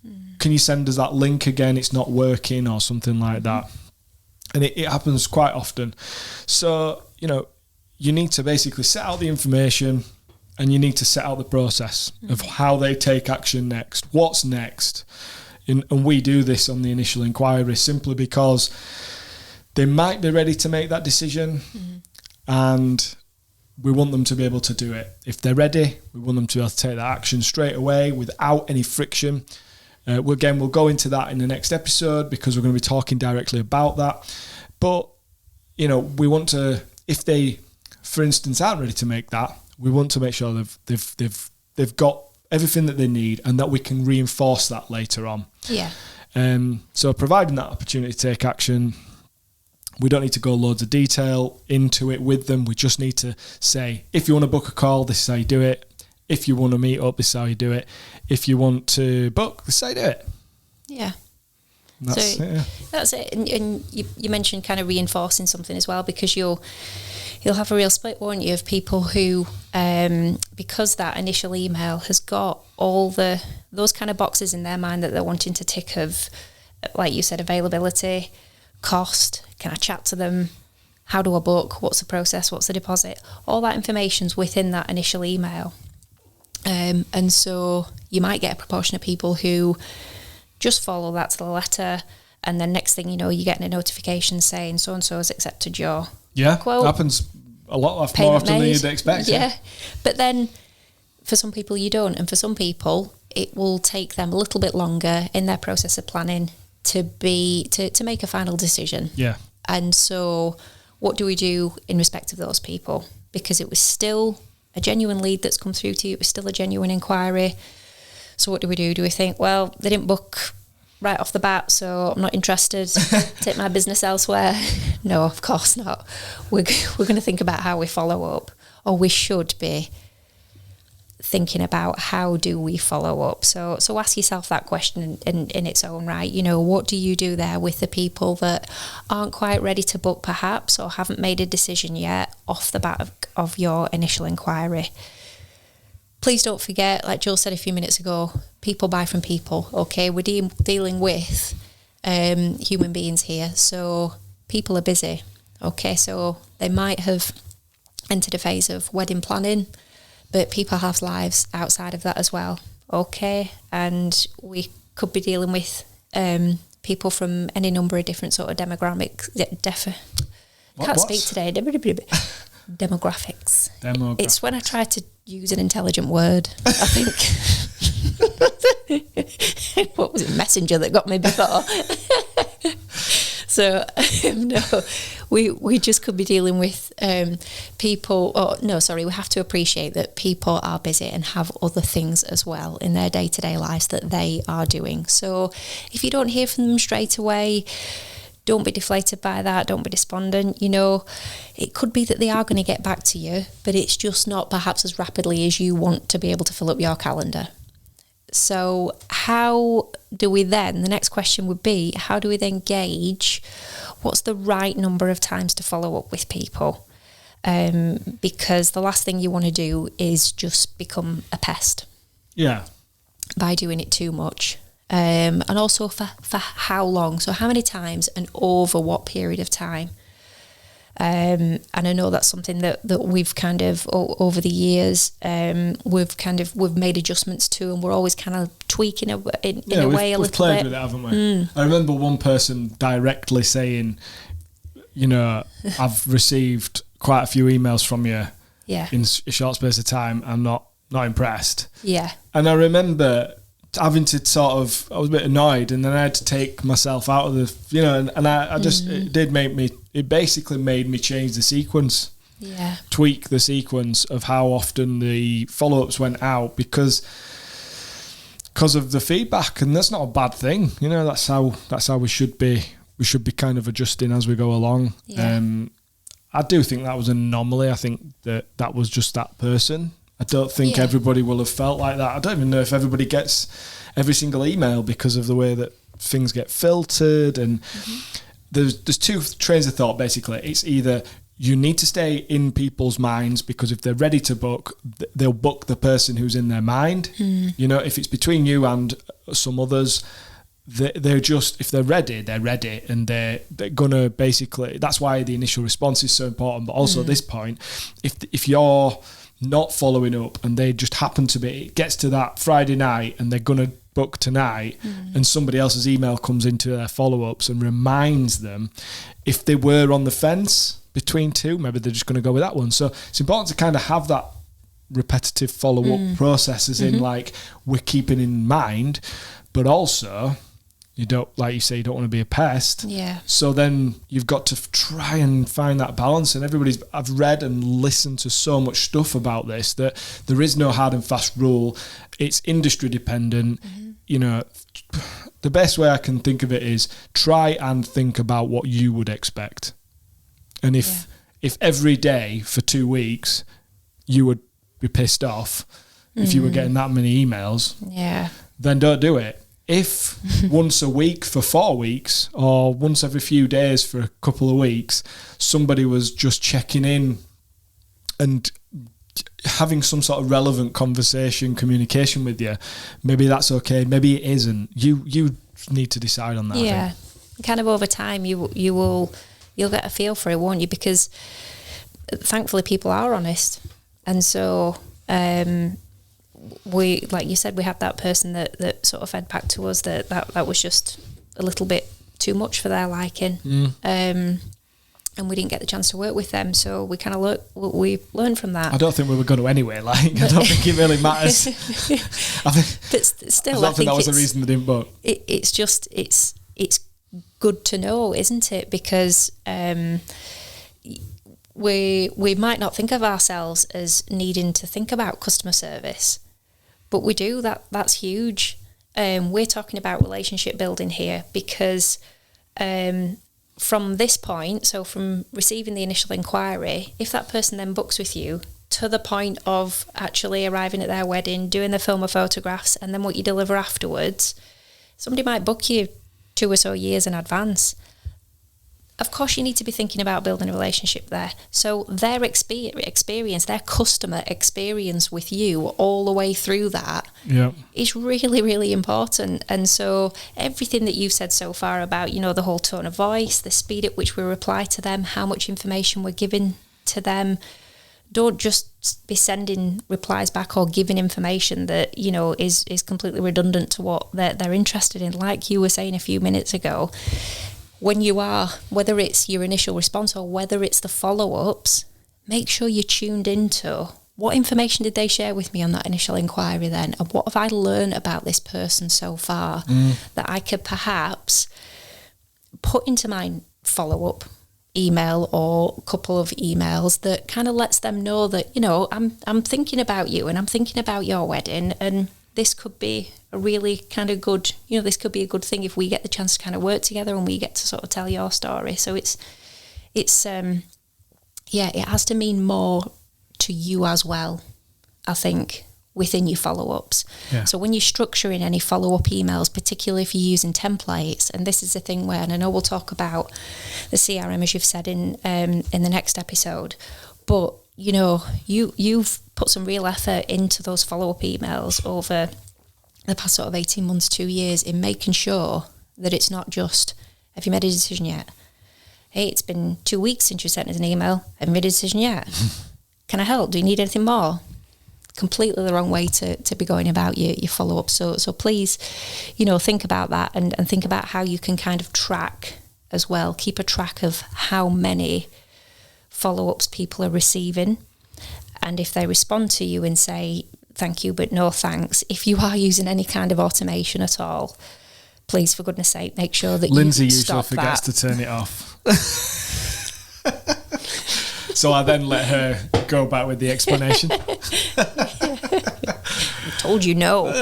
can you send us that link again, it's not working, or something like that. And it happens quite often. So, you need to basically set out the information and you need to set out the process of how they take action next, what's next. And we do this on the initial inquiry simply because they might be ready to make that decision and we want them to be able to do it. If they're ready, we want them to be able to take that action straight away without any friction. We'll go into that in the next episode because we're going to be talking directly about that. But, we want to, if they, for instance, aren't ready to make that, we want to make sure they've got everything that they need and that we can reinforce that later on. Yeah. So providing that opportunity to take action, we don't need to go loads of detail into it with them. We just need to say, if you want to book a call, this is how you do it. If you want to meet up, this is how you do it. If you want to book, this is how you do it. Yeah. That's it. And you mentioned kind of reinforcing something as well, because you'll have a real split, won't you, of people who, because that initial email has got all those kind of boxes in their mind that they're wanting to tick of, like you said, availability, cost, can I chat to them, how do I book, what's the process, what's the deposit, all that information's within that initial email. And so you might get a proportion of people who just follow that to the letter, and then next thing you know, you're getting a notification saying so-and-so has accepted your quote. Happens a lot more often than you'd expect. Yeah. But then for some people you don't, and for some people it will take them a little bit longer in their process of planning to make a final decision. Yeah. And so what do we do in respect of those people? Because it was still a genuine lead that's come through to you, it was still a genuine inquiry. So what do we do? Do we think, well, they didn't book right off the bat, so I'm not interested, take my business elsewhere? No, of course not. We're going to think about how we follow up, or we should be thinking about how do we follow up. So ask yourself that question in its own right. What do you do there with the people that aren't quite ready to book perhaps, or haven't made a decision yet off the bat of your initial inquiry? Please don't forget, like Joel said a few minutes ago, people buy from people, okay? We're dealing with human beings here, so people are busy, okay? So they might have entered a phase of wedding planning, but people have lives outside of that as well, okay? And we could be dealing with people from any number of different sort of demographics. Can't speak today. Demographics. It's when I try to use an intelligent word, I think. What was it, Messenger that got me before? So, no, we just could be dealing with people, we have to appreciate that people are busy and have other things as well in their day-to-day lives that they are doing. So if you don't hear from them straight away, don't be deflated by that, don't be despondent. You know, it could be that they are going to get back to you, but it's just not perhaps as rapidly as you want to be able to fill up your calendar. So how do we then, the next question would be, how do we then gauge what's the right number of times to follow up with people? Because the last thing you want to do is just become a pest. Yeah. By doing it too much. And also for how long? So how many times and over what period of time? And I know that's something that we've kind of over the years we've made adjustments to, and we're always kind of tweaking in a way a little bit. We've played with it, haven't we? I remember one person directly saying, you know, I've received quite a few emails from you in a short space of time. I'm not impressed. Yeah. And I remember having to I was a bit annoyed, and then I had to take myself out of the, you know, and I just, it basically made me change the sequence, tweak the sequence of how often the follow-ups went out because of the feedback, and that's not a bad thing, you know, that's how we should be kind of adjusting as we go along. I do think that was an anomaly. I think that was just that person. I don't think everybody will have felt like that. I don't even know if everybody gets every single email because of the way that things get filtered. And there's two trains of thought, basically. It's either you need to stay in people's minds because if they're ready to book, they'll book the person who's in their mind. You know, if it's between you and some others, they're just, if they're ready, and they're going to basically, that's why the initial response is so important. But also at this point, if you're not following up and they just happen to be, it gets to that Friday night and they're going to book tonight and somebody else's email comes into their follow-ups and reminds them, if they were on the fence between two, maybe they're just going to go with that one. So it's important to kind of have that repetitive follow-up process, as in like we're keeping in mind, but also you don't, like you say, you don't want to be a pest. Yeah. So then you've got to try and find that balance. And I've read and listened to so much stuff about this that there is no hard and fast rule. It's industry dependent. You know, the best way I can think of it is try and think about what you would expect. And if every day for 2 weeks you would be pissed off if you were getting that many emails, then don't do it. If once a week for 4 weeks or once every few days for a couple of weeks, somebody was just checking in and having some sort of relevant communication with you, maybe that's okay. Maybe it isn't. You need to decide on that. Yeah, kind of over time, you'll get a feel for it, won't you? Because thankfully, people are honest, and so. We, like you said, we had that person that sort of fed back to us that was just a little bit too much for their liking, and we didn't get the chance to work with them. So we kind of we learned from that. I don't think we were going to anyway. Like, I don't think it really matters. But still, I think that was the reason they didn't book. It's just it's good to know, isn't it? Because we might not think of ourselves as needing to think about customer service, but we do. That's huge. We're talking about relationship building here because from this point, so from receiving the initial inquiry, if that person then books with you to the point of actually arriving at their wedding, doing the film or photographs, and then what you deliver afterwards, somebody might book you 2 or so years in advance. Of course, you need to be thinking about building a relationship there. So their experience, their customer experience with you all the way through that is really, really important. And so everything that you've said so far about, you know, the whole tone of voice, the speed at which we reply to them, how much information we're giving to them, don't just be sending replies back or giving information that, you know, is completely redundant to what they're interested in. Like you were saying a few minutes ago, when you are, whether it's your initial response or whether it's the follow-ups, make sure you're tuned into what information did they share with me on that initial inquiry then, and what have I learned about this person so far that I could perhaps put into my follow-up email or a couple of emails that kind of lets them know that, you know, I'm thinking about you and I'm thinking about your wedding, and this could be a really kind of good, you know, this could be a good thing if we get the chance to kind of work together and we get to sort of tell your story. So it has to mean more to you as well, I think, within your follow-ups. Yeah. So when you're structuring any follow-up emails, particularly if you're using templates, and this is the thing where, and I know we'll talk about the CRM, as you've said, in the next episode, but, you know, you've put some real effort into those follow-up emails over the past sort of 18 months, 2 years, in making sure that it's not just, have you made a decision yet? Hey, it's been 2 weeks since you sent us an email. Haven't made a decision yet. Can I help? Do you need anything more? Completely the wrong way to be going about your follow-up. So please, you know, think about that and think about how you can kind of track as well. Keep a track of how many follow-ups people are receiving. And if they respond to you and say, thank you, but no thanks, if you are using any kind of automation at all, please, for goodness sake, make sure that Lindsay you stop usually forgets to turn it off. So I then let her go back with the explanation. I told you no.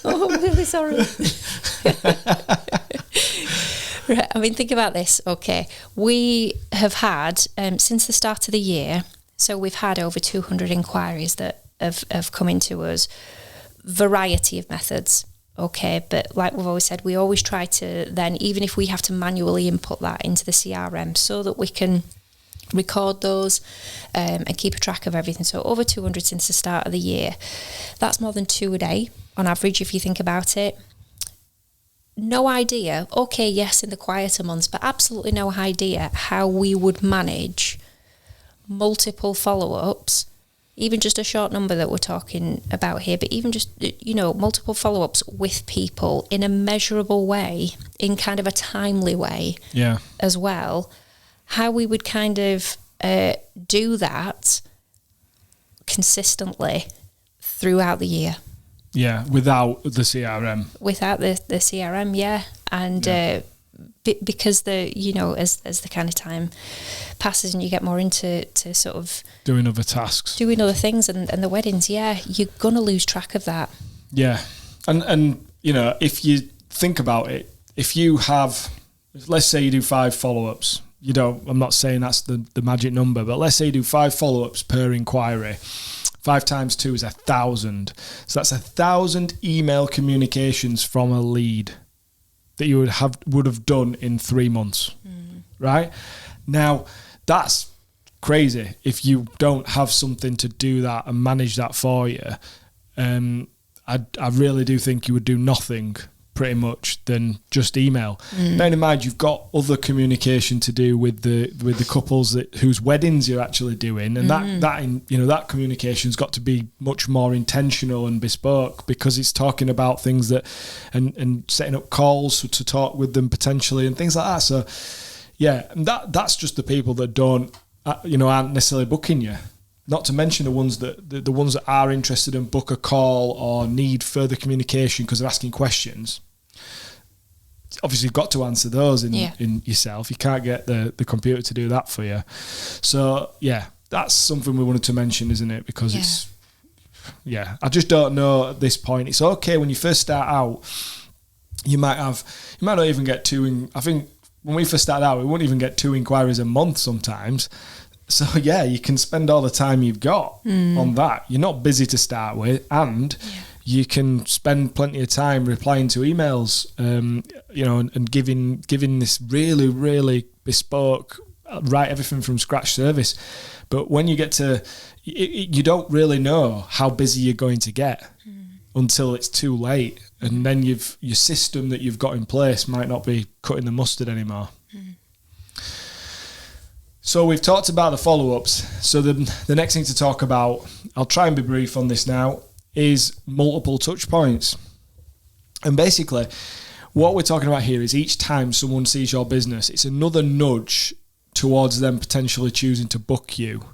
Oh, I'm really sorry. Right, I mean, think about this. Okay, we have had, since the start of the year, so we've had over 200 inquiries that have come into us, variety of methods. Okay, but like we've always said, we always try to then, even if we have to manually input that into the CRM so that we can record those and keep a track of everything. So over 200 since the start of the year. That's more than 2 a day on average, if you think about it. No idea, okay, yes, in the quieter months, but absolutely no idea how we would manage multiple follow-ups, even just a short number that we're talking about here, but even just, you know, multiple follow-ups with people in a measurable way, in kind of a timely way as well. How we would kind of do that consistently throughout the year. Yeah, without the CRM. Without the CRM, yeah. And because you know, as the kind of time passes and you get more into sort of doing other tasks, doing other things, and the weddings, you're gonna lose track of that. Yeah, and you know, if you think about it, if you have, let's say you do 5 follow-ups. You don't, I'm not saying that's the magic number, but let's say you do 5 follow-ups per inquiry. 5 times 2 is 1,000. So that's 1,000 email communications from a lead that you would have done in 3 months, right? Now, that's crazy if you don't have something to do that and manage that for you. I really do think you would do nothing pretty much than just email. Bear in mind, you've got other communication to do with the couples whose weddings you're actually doing, and that communication's got to be much more intentional and bespoke, because it's talking about things that and setting up calls to talk with them potentially and things like that. So that's just the people that aren't necessarily booking you. Not to mention the ones that are interested and book a call or need further communication because they're asking questions. Obviously, you've got to answer those in yourself. You can't get the computer to do that for you. So, that's something we wanted to mention, isn't it? Because it's, I just don't know at this point. It's okay when you first start out, you might not even get 2. I think when we first started out, we wouldn't even get 2 inquiries a month sometimes. So, you can spend all the time you've got on that. You're not busy to start with, and you can spend plenty of time replying to emails, and giving this really, really bespoke, write everything from scratch service. But when you get to, you don't really know how busy you're going to get until it's too late. And then your system that you've got in place might not be cutting the mustard anymore. So we've talked about the follow-ups. So the next thing to talk about, I'll try and be brief on this now, is multiple touch points. And basically, what we're talking about here is each time someone sees your business, it's another nudge towards them potentially choosing to book you.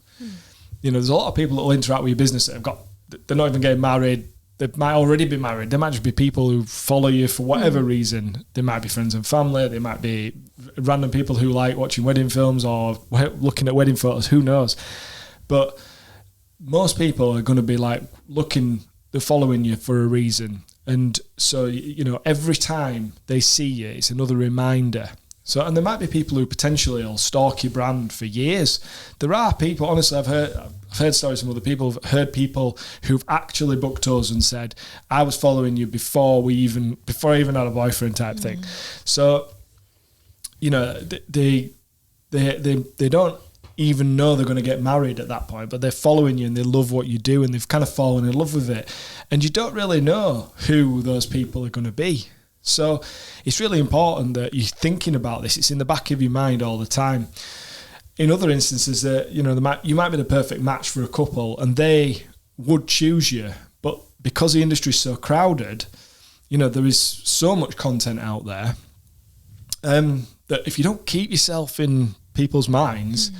You know, there's a lot of people that will interact with your business that they're not even getting married, they might already be married. There might just be people who follow you for whatever reason. They might be friends and family. They might be random people who like watching wedding films or looking at wedding photos. Who knows? But most people are going to be like they're following you for a reason. And so, every time they see you, it's another reminder. So, and there might be people who potentially will stalk your brand for years. There are people, honestly, I've heard stories from other people. I've heard people who've actually booked us and said, I was following you before I even had a boyfriend type thing. So, they don't even know they're going to get married at that point, but they're following you and they love what you do and they've kind of fallen in love with it. And you don't really know who those people are going to be. So it's really important that you're thinking about this. It's in the back of your mind all the time. In other instances, you might be the perfect match for a couple and they would choose you. But because the industry is so crowded, there is so much content out there that if you don't keep yourself in people's minds,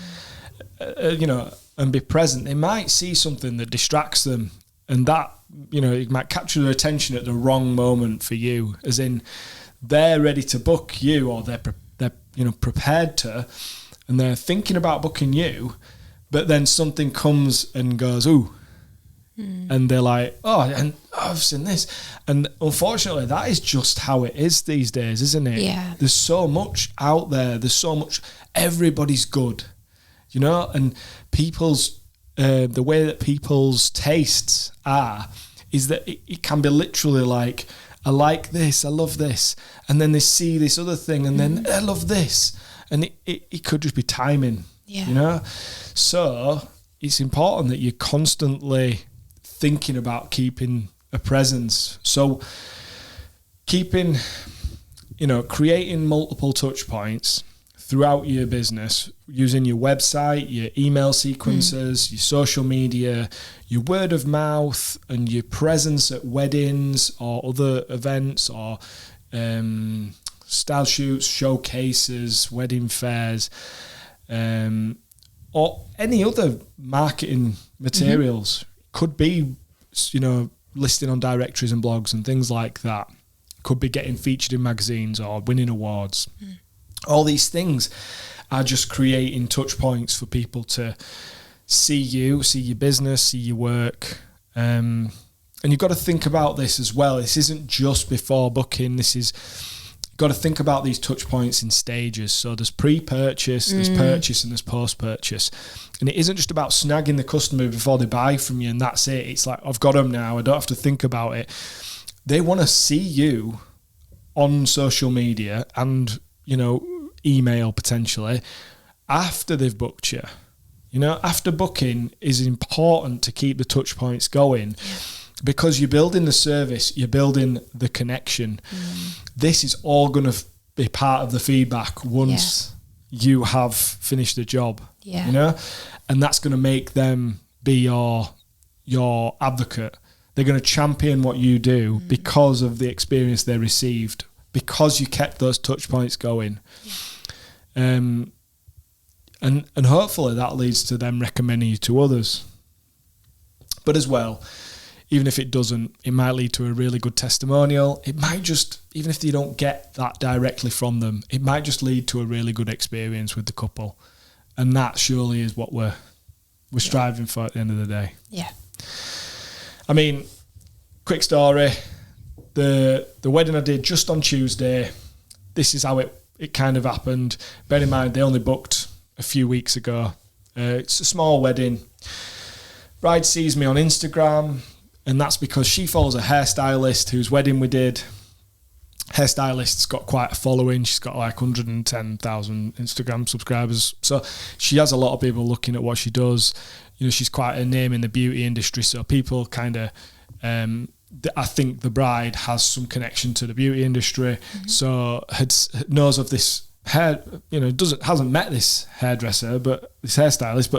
and be present, they might see something that distracts them, and that it might capture their attention at the wrong moment for you, as in they're ready to book you, or they're prepared to, and they're thinking about booking you, but then something comes and goes, ooh, and they're like, I've seen this. And unfortunately, that is just how it is these days, isn't it? Yeah. There's so much out there. There's so much. Everybody's good, and people's the way that people's tastes are is that it can be literally like, I like this, I love this, and then they see this other thing, and then I love this, and it could just be timing, So it's important that you're constantly thinking about keeping a presence. So creating multiple touch points throughout your business, using your website, your email sequences, your social media, your word of mouth, and your presence at weddings or other events or style shoots, showcases, wedding fairs, or any other marketing materials. Could be, listing on directories and blogs and things like that. Could be getting featured in magazines or winning awards. All these things are just creating touch points for people to see you, see your business, see your work. And you've got to think about this as well. This isn't just before booking. You've got to think about these touch points in stages. So there's pre-purchase, there's purchase, and there's post-purchase. And it isn't just about snagging the customer before they buy from you and that's it. It's like, I've got them now. I don't have to think about it. They want to see you on social media and, email potentially after they've booked you. After booking is important to keep the touch points going because you're building the service, you're building the connection. This is all going to be part of the feedback once you have finished the job, and that's going to make them be your advocate. They're going to champion what you do because of the experience they received, because you kept those touch points going. And hopefully that leads to them recommending you to others. But as well, even if it doesn't, it might lead to a really good testimonial. It might just, even if you don't get that directly from them, it might just lead to a really good experience with the couple. And that surely is what we're striving for at the end of the day. Yeah. I mean, quick story. The wedding I did just on Tuesday, this is how it kind of happened. Bear in mind, they only booked a few weeks ago. It's a small wedding. Bride sees me on Instagram, and that's because she follows a hairstylist whose wedding we did. Hairstylist's got quite a following. She's got like 110,000 Instagram subscribers. So she has a lot of people looking at what she does. She's quite a name in the beauty industry. So people kind of, I think the bride has some connection to the beauty industry. So knows of this hair, hasn't met this hairdresser, but this hairstylist,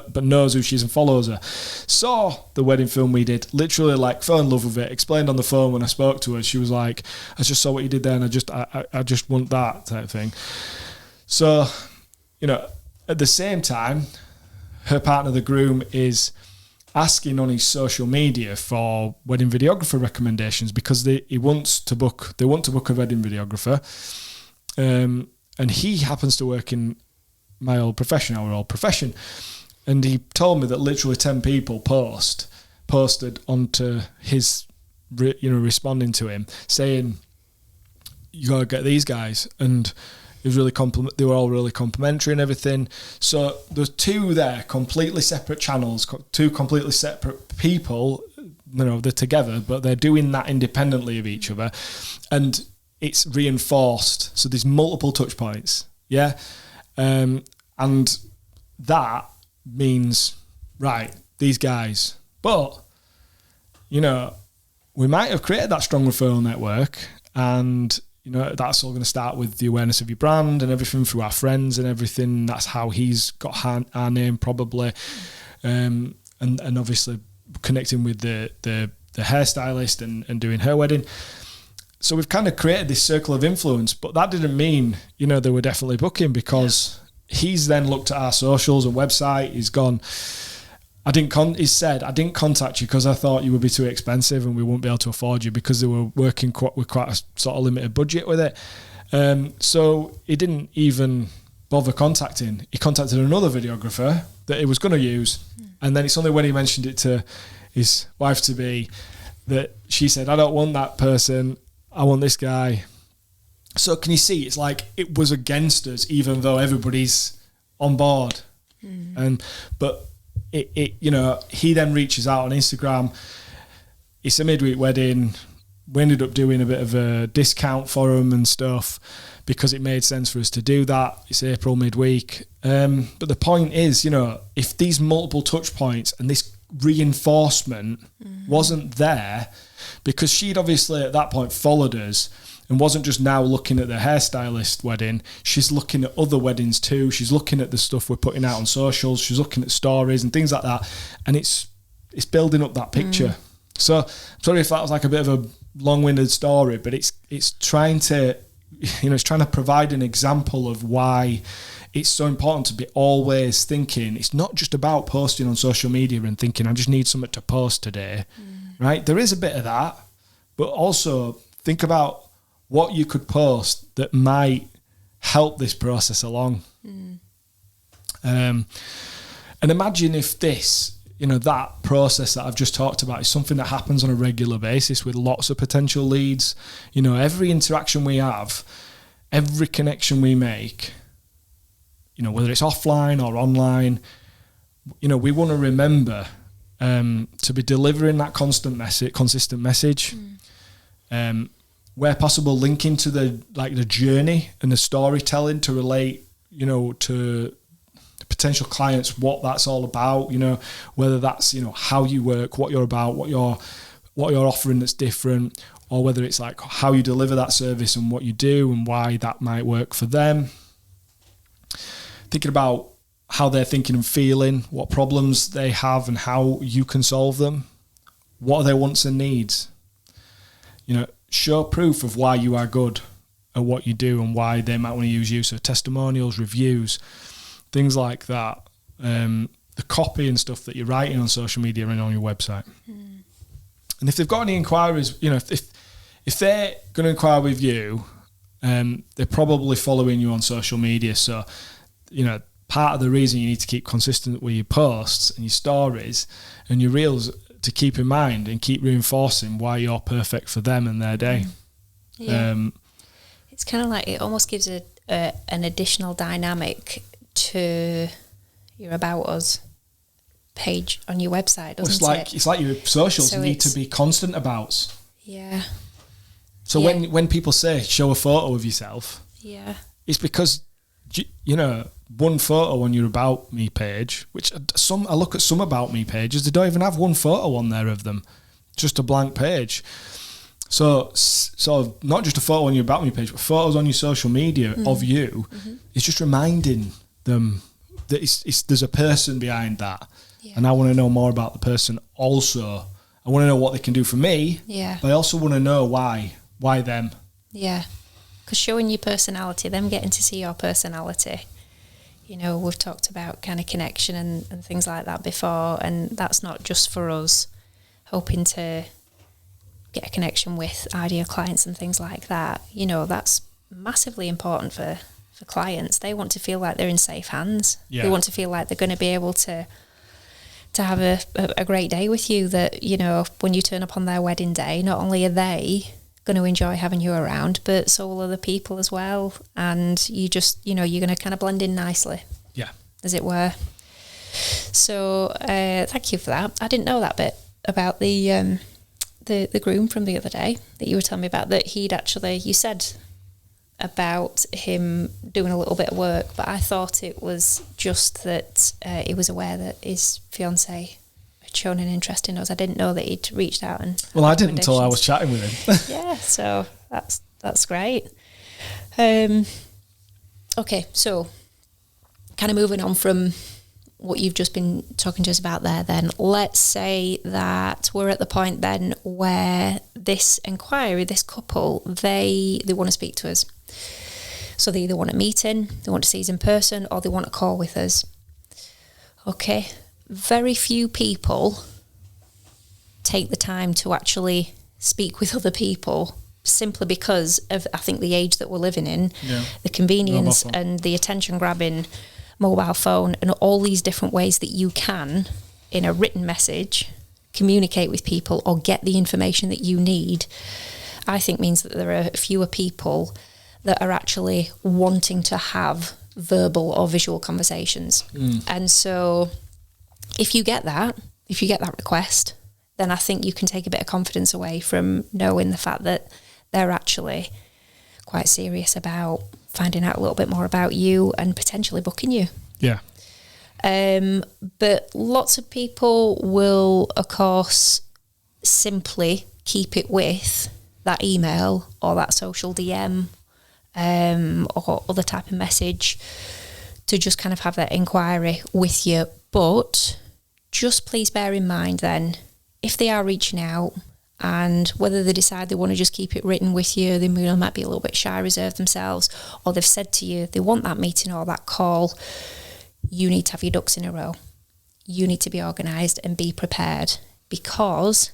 but knows who she is and follows her. Saw the wedding film we did, literally like fell in love with it, explained on the phone when I spoke to her. She was like, I just saw what you did there and I just want that type of thing. So, at the same time, her partner, the groom, is asking on his social media for wedding videographer recommendations because they want to book a wedding videographer. And he happens to work in our old profession. And he told me that literally 10 people posted onto his, responding to him, saying, you got to get these guys. And it was really they were all really complimentary and everything. So there's two there, completely separate channels, two completely separate people. They're together, but they're doing that independently of each other. And it's reinforced. So there's multiple touch points. Yeah. And that means, right, these guys. But, we might have created that strong referral network, and that's all going to start with the awareness of your brand and everything through our friends and everything. That's how he's got our name probably. And obviously connecting with the hairstylist and doing her wedding. So we've kind of created this circle of influence, but that didn't mean, they were definitely booking, because he's then looked at our socials and website. He's gone, he said, I didn't contact you because I thought you would be too expensive and we wouldn't be able to afford you, because they were working with quite a sort of limited budget with it. So he didn't even bother contacting. He contacted another videographer that he was going to use. And then it's only when he mentioned it to his wife-to-be that she said, I don't want that person, I want this guy. So can you see, it's like it was against us, even though everybody's on board. But he then reaches out on Instagram. It's a midweek wedding. We ended up doing a bit of a discount for him and stuff because it made sense for us to do that. It's April midweek. But the point is, if these multiple touch points and this reinforcement wasn't there, because she'd obviously at that point followed us and wasn't just now looking at the hairstylist wedding, she's looking at other weddings too. She's looking at the stuff we're putting out on socials. She's looking at stories and things like that. And it's building up that picture. So I'm sorry if that was like a bit of a long-winded story, but it's trying to, it's trying to provide an example of why it's so important to be always thinking. It's not just about posting on social media and thinking, I just need something to post today, right? There is a bit of that, but also think about what you could post that might help this process along. And imagine if this, that process that I've just talked about is something that happens on a regular basis with lots of potential leads. Every interaction we have, every connection we make, whether it's offline or online, we want to remember to be delivering that consistent message. Where possible, linking to the journey and the storytelling to relate, to potential clients, what that's all about, whether that's, how you work, what you're about, what you're offering that's different, or whether it's like how you deliver that service and what you do and why that might work for them. Thinking about how they're thinking and feeling, what problems they have and how you can solve them. What are their wants and needs? Show proof of why you are good at what you do and why they might want to use you. So testimonials, reviews, things like that. The copy and stuff that you're writing on social media and on your website. And if they've got any inquiries, if they're going to inquire with you, they're probably following you on social media. So, part of the reason you need to keep consistent with your posts and your stories and your reels to keep in mind and keep reinforcing why you're perfect for them and their day. It's kind of like it almost gives an additional dynamic to your About Us page on your website, doesn't it? It's like your socials need to be constant abouts. Yeah. So when people say show a photo of yourself, it's because one photo on your About Me page, which I look at some About Me pages, they don't even have one photo on there of them, just a blank page. So not just a photo on your About Me page, but photos on your social media of you. It's just reminding them that there's a person behind that. And I want to know more about the person also. I want to know what they can do for me, but I also want to know why them. Yeah, because showing your personality, them getting to see your personality, you know, we've talked about kind of connection and things like that before, and that's not just for us hoping to get a connection with ideal clients and things like that. You know, that's massively important for clients. They want to feel like they're in safe hands. Yeah. They want to feel like they're going to be able to have a great day with you, that, you know, when you turn up on their wedding day, not only are they going to enjoy having you around, but so will other people as well. And you just, you know, you're going to kind of blend in nicely. Yeah. As it were. So thank you for that. I didn't know that bit about the groom from the other day that you were telling me about, that he'd actually, you said about him doing a little bit of work, but I thought it was just that he was aware that his fiancée had shown an interest in us. I didn't know that he'd reached out and... Well, I didn't until I was chatting with him. Yeah, so that's great. Okay, so kind of moving on from what you've just been talking to us about there, then let's say that we're at the point then where this inquiry, this couple, they want to speak to us. So they either want a meeting, they want to see us in person, or they want a call with us. Okay, very few people take the time to actually speak with other people, simply because of, I think, the age that we're living in, the convenience and the attention grabbing mobile phone, and all these different ways that you can, in a written message, communicate with people or get the information that you need, I think means that there are fewer people that are actually wanting to have verbal or visual conversations. And so if you get that request, then I think you can take a bit of confidence away from knowing the fact that they're actually quite serious about finding out a little bit more about you and potentially booking you. Yeah. But lots of people will, of course, simply keep it with that email or that social DM or other type of message to just kind of have that inquiry with you. But just please bear in mind then, if they are reaching out, and whether they decide they want to just keep it written with you, they might be a little bit shy, reserve themselves, or they've said to you they want that meeting or that call, you need to have your ducks in a row. You need to be organised and be prepared, because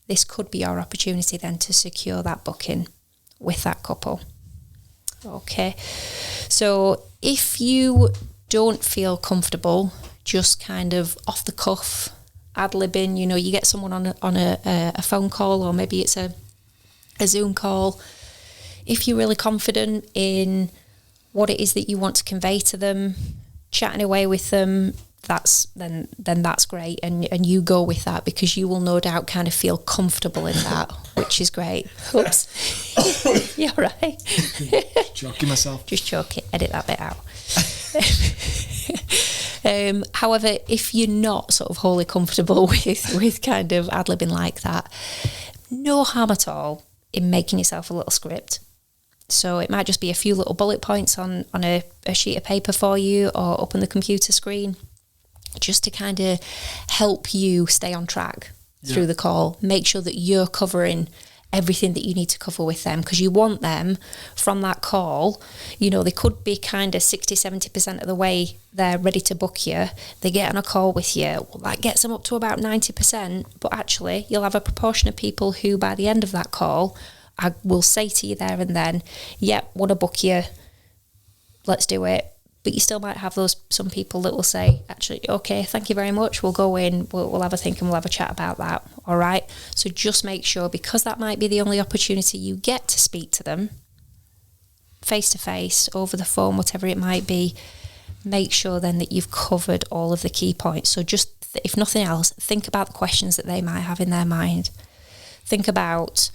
this could be your opportunity then to secure that booking with that couple. Okay, so if you don't feel comfortable just kind of off the cuff ad-libbing, you know, you get someone on a phone call, or maybe it's a Zoom call, if you're really confident in what it is that you want to convey to them, chatting away with them, then that's great, and you go with that, because you will no doubt kind of feel comfortable in that, which is great. Oops. You all right? Choking myself. Just choking. Edit that bit out. However, if you're not sort of wholly comfortable with kind of ad-libbing like that, no harm at all in making yourself a little script. So it might just be a few little bullet points on a sheet of paper for you, or up on the computer screen, just to kind of help you stay on track through the call. Make sure that you're covering everything that you need to cover with them, because you want them from that call, you know, they could be kind of 60-70% of the way they're ready to book you. They get on a call with you, well, that gets them up to about 90%, but actually you'll have a proportion of people who by the end of that call, I will say to you there and then, yep, want to book you, let's do it. But you still might have some people that will say, actually, okay, thank you very much, we'll go in, we'll have a think and we'll have a chat about that, all right? So just make sure, because that might be the only opportunity you get to speak to them, face-to-face, over the phone, whatever it might be, make sure then that you've covered all of the key points. So just, if nothing else, think about the questions that they might have in their mind. Think about,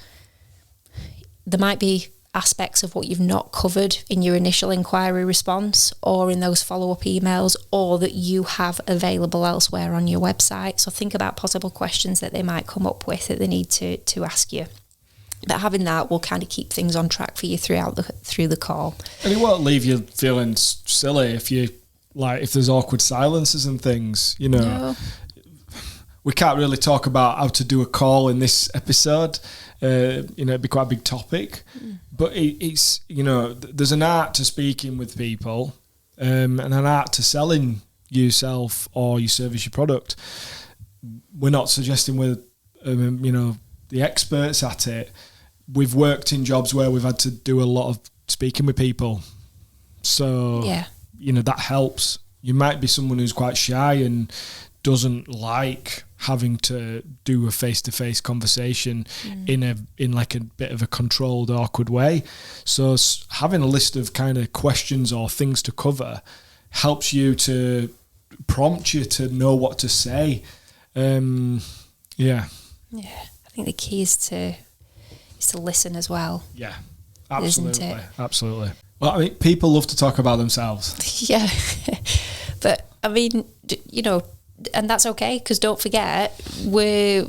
there might be aspects of what you've not covered in your initial inquiry response, or in those follow-up emails, or that you have available elsewhere on your website. So think about possible questions that they might come up with that they need to ask you. But having that will kind of keep things on track for you through the call. And it won't leave you feeling silly if there's awkward silences and things, you know. No. We can't really talk about how to do a call in this episode. It'd be quite a big topic, but it's, you know, there's an art to speaking with people, and an art to selling yourself or your service, your product. We're not suggesting we're, the experts at it. We've worked in jobs where we've had to do a lot of speaking with people. So, that helps. You might be someone who's quite shy and doesn't like having to do a face-to-face conversation in like a bit of a controlled, awkward way. So having a list of kind of questions or things to cover helps you to prompt you to know what to say. Yeah, I think the key is to listen as well. Yeah, absolutely. Well, I mean, people love to talk about themselves. Yeah, but I mean, and that's okay, because don't forget, we're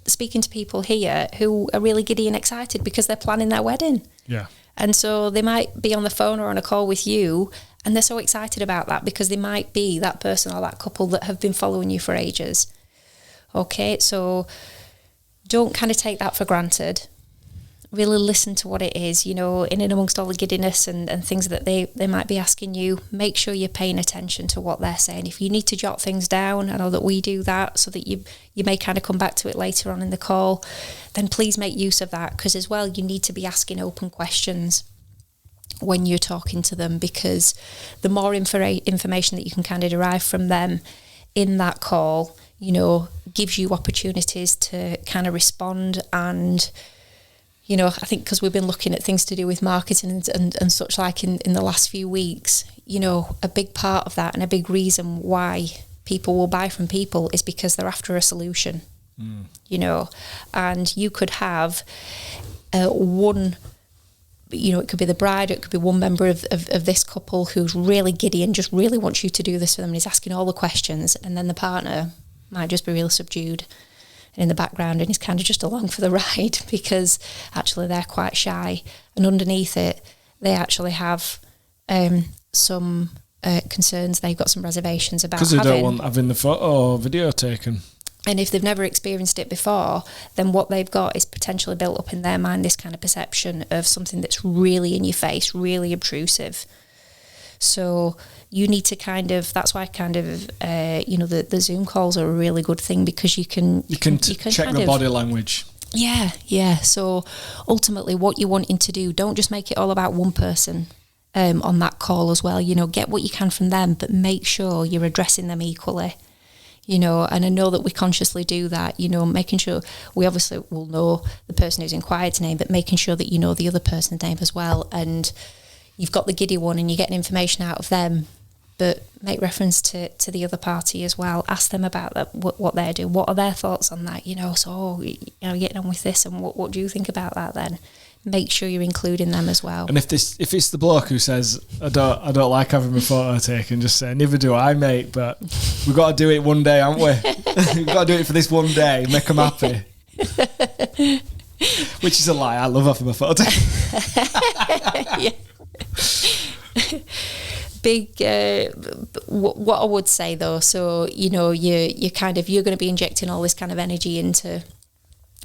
speaking to people here who are really giddy and excited because they're planning their wedding. Yeah. And so they might be on the phone or on a call with you, and they're so excited about that because they might be that person or that couple that have been following you for ages. Okay, so don't kind of take that for granted. Really listen to what it is, in and amongst all the giddiness and things that they might be asking you. Make sure you're paying attention to what they're saying. If you need to jot things down, I know that we do that so that you may kind of come back to it later on in the call, then please make use of that, because as well, you need to be asking open questions when you're talking to them, because the more information that you can kind of derive from them in that call, gives you opportunities to kind of respond. And I think because we've been looking at things to do with marketing and such like in the last few weeks, a big part of that and a big reason why people will buy from people is because they're after a solution, and you could have one, it could be the bride, it could be one member of this couple who's really giddy and just really wants you to do this for them and is asking all the questions, and then the partner might just be real subdued in the background and is kind of just along for the ride because actually they're quite shy, and underneath it they actually have some concerns. They've got some reservations about, because they don't want having the photo or video taken. And if they've never experienced it before, then what they've got is potentially built up in their mind this kind of perception of something that's really in your face, really obtrusive. So you need to that's why the Zoom calls are a really good thing, because you can check the body language. Yeah. So ultimately what you're wanting to do, don't just make it all about one person on that call as well. Get what you can from them, but make sure you're addressing them equally. And I know that we consciously do that, making sure we obviously will know the person who's inquired's name, but making sure that you know the other person's name as well. And you've got the giddy one and you're getting information out of them, but make reference to the other party as well. Ask them about that, what they're doing, what are their thoughts on that, so, you're getting on with this, and what do you think about that then? Make sure you're including them as well. And if it's the bloke who says, I don't like having my photo taken, just say, neither do I, mate, but we've got to do it one day, haven't we? We've got to do it for this one day, make them happy. Which is a lie. I love having my photo taken. Yeah. Big what I would say though, so you're going to be injecting all this kind of energy into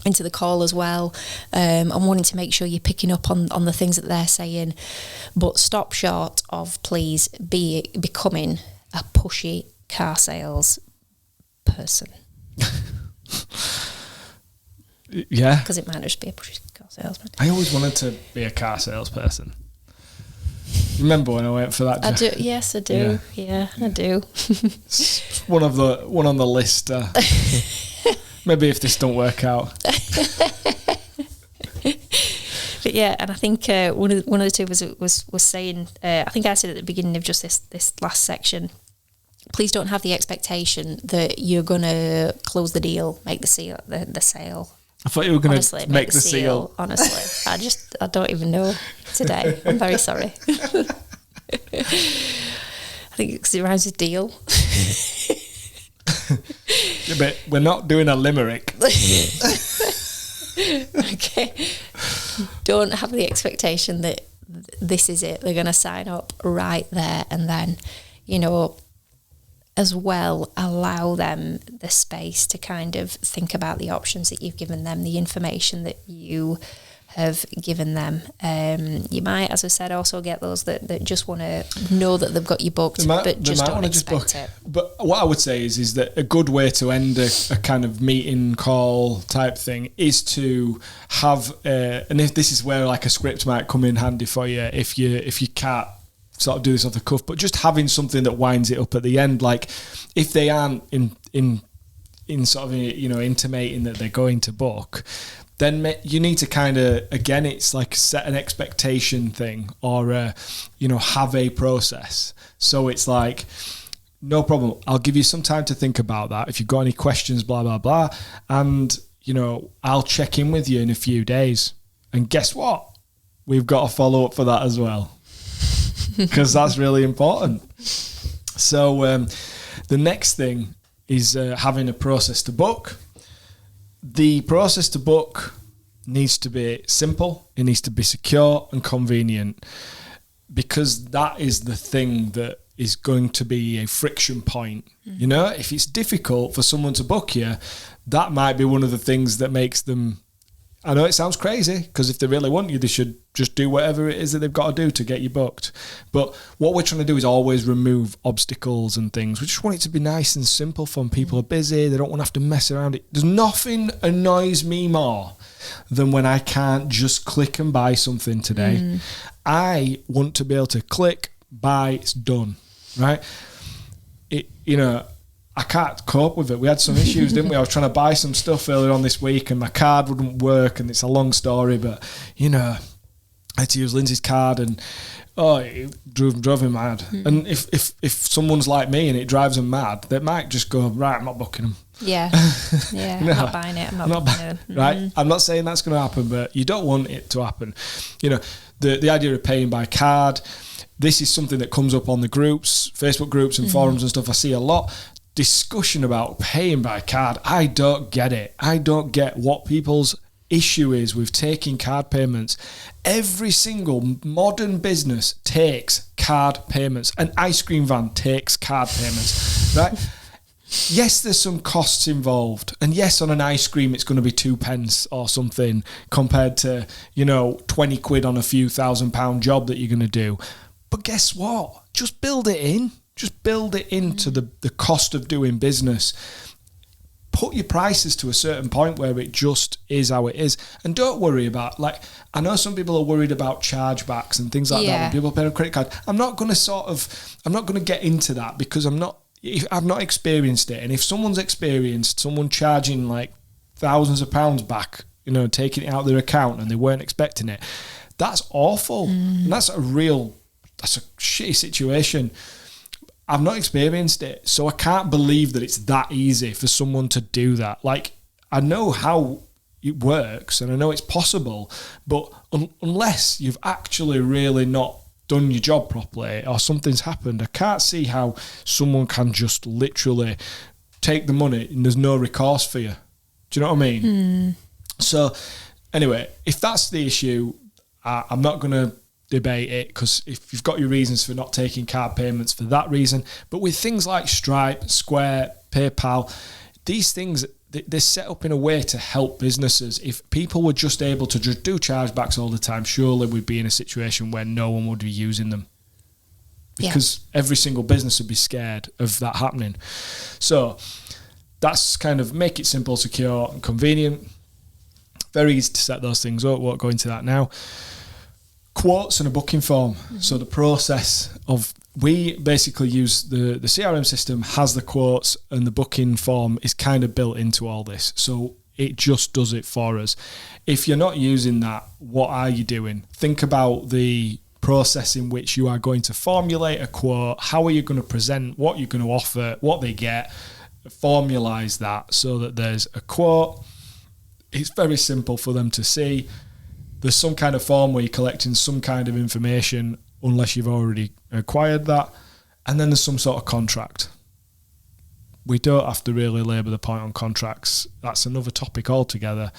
the call as well, and wanting to make sure you're picking up on the things that they're saying, but stop short of please becoming a pushy car sales person. Yeah, because it might just be a pushy car salesman. I always wanted to be a car salesperson. Remember when I went for that? I do. Yes, I do. Yeah, I do. It's one on the list. Maybe if this don't work out. But yeah, and I think one of the two was saying. I think I said at the beginning of just this last section. Please don't have the expectation that you're gonna close the deal, make the sale. The sale. I thought you were going to make the seal. Honestly, I don't even know today. I'm very sorry. I think because it rhymes with deal. Yeah, but we're not doing a limerick. Okay. Don't have the expectation that this is it. They're going to sign up right there and then, as well, allow them the space to kind of think about the options that you've given them, the information that you have given them. You might, as I said, also get those that just want to know that they've got you booked, but just don't expect it. But what I would say is that a good way to end a kind of meeting call type thing is to have, and if this is where like a script might come in handy for you if you can't sort of do this off the cuff, but just having something that winds it up at the end, like if they aren't in sort of, you know, intimating that they're going to book, then you need to kind of, again, it's like set an expectation thing, or you know, have a process. So it's like, no problem, I'll give you some time to think about that. If you've got any questions, blah blah blah, and you know, I'll check in with you in a few days. And guess what? We've got a follow up for that as well, because that's really important. So the next thing is having a process to book. The process to book needs to be simple, it needs to be secure and convenient, because that is the thing that is going to be a friction point. Mm-hmm. You know, if it's difficult for someone to book you, that might be one of the things that makes them, I know it sounds crazy, because if they really want you, they should just do whatever it is that they've got to do to get you booked. But what we're trying to do is always remove obstacles and things. We just want it to be nice and simple for them. People are busy, they don't want to have to mess around. There's nothing annoys me more than when I can't just click and buy something today. I want to be able to click, buy, it's done, right? You know, I can't cope with it. We had some issues, didn't we? I was trying to buy some stuff earlier on this week and my card wouldn't work, and it's a long story, but, you know, I had to use Lindsay's card and, it drove him mad. And if someone's like me and it drives them mad, they might just go, right, I'm not booking them. Yeah, yeah, no, I'm not buying it. I'm not buying it. Right? I'm not saying that's going to happen, but you don't want it to happen. You know, the idea of paying by card, this is something that comes up on the groups, Facebook groups and forums and stuff. I see a lot. Discussion about paying by card. I don't get it. I don't get what people's issue is with taking card payments. Every single modern business takes card payments. An ice cream van takes card payments, right? Yes, there's some costs involved, and yes, on an ice cream it's going to be 2 pence or something compared to, you know, 20 quid on a few £1,000 job that you're going to do. But guess what? Just build it in. Just build it into the cost of doing business. Put your prices to a certain point where it just is how it is. And don't worry about, like, I know some people are worried about chargebacks and things like that when people pay on a credit card. I'm not going to get into that, because I've not experienced it. And if someone's experienced someone charging like thousands of pounds back, you know, taking it out of their account and they weren't expecting it, that's awful. And that's a shitty situation. I've not experienced it, so I can't believe that it's that easy for someone to do that. Like, I know how it works and I know it's possible, but unless you've actually really not done your job properly or something's happened, I can't see how someone can just literally take the money and there's no recourse for you. Do you know what I mean? So anyway, if that's the issue, I'm not going to debate it, because if you've got your reasons for not taking card payments for that reason, but with things like Stripe, Square, PayPal, these things, they're set up in a way to help businesses. If people were just able to just do chargebacks all the time, surely we'd be in a situation where no one would be using them, because every single business would be scared of that happening. So that's kind of make it simple, secure and convenient. Very easy to set those things up. Won't go into that now. Quotes and a booking form. So the process of, we basically use the CRM system has the quotes, and the booking form is kind of built into all this. So it just does it for us. If you're not using that, what are you doing? Think about the process in which you are going to formulate a quote. How are you going to present what you're going to offer, what they get? Formalize that so that there's a quote. It's very simple for them to see. There's some kind of form where you're collecting some kind of information, unless you've already acquired that. And then there's some sort of contract. We don't have to really labour the point on contracts. That's another topic altogether.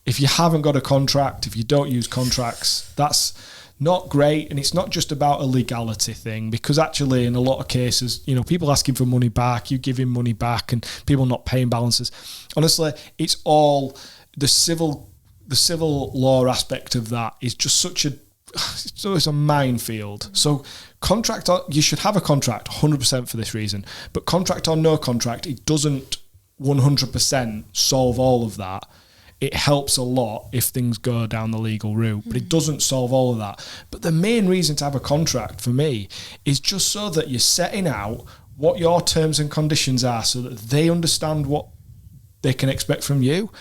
If you haven't got a contract, if you don't use contracts, that's not great. And it's not just about a legality thing, because actually in a lot of cases, you know, people asking for money back, you giving money back, and people not paying balances. Honestly, it's all the civil the civil law aspect of that is just it's a minefield. So contract, you should have a contract 100% for this reason, but contract or no contract, it doesn't 100% solve all of that. It helps a lot if things go down the legal route, but it doesn't solve all of that. But the main reason to have a contract for me is just so that you're setting out what your terms and conditions are, so that they understand what they can expect from you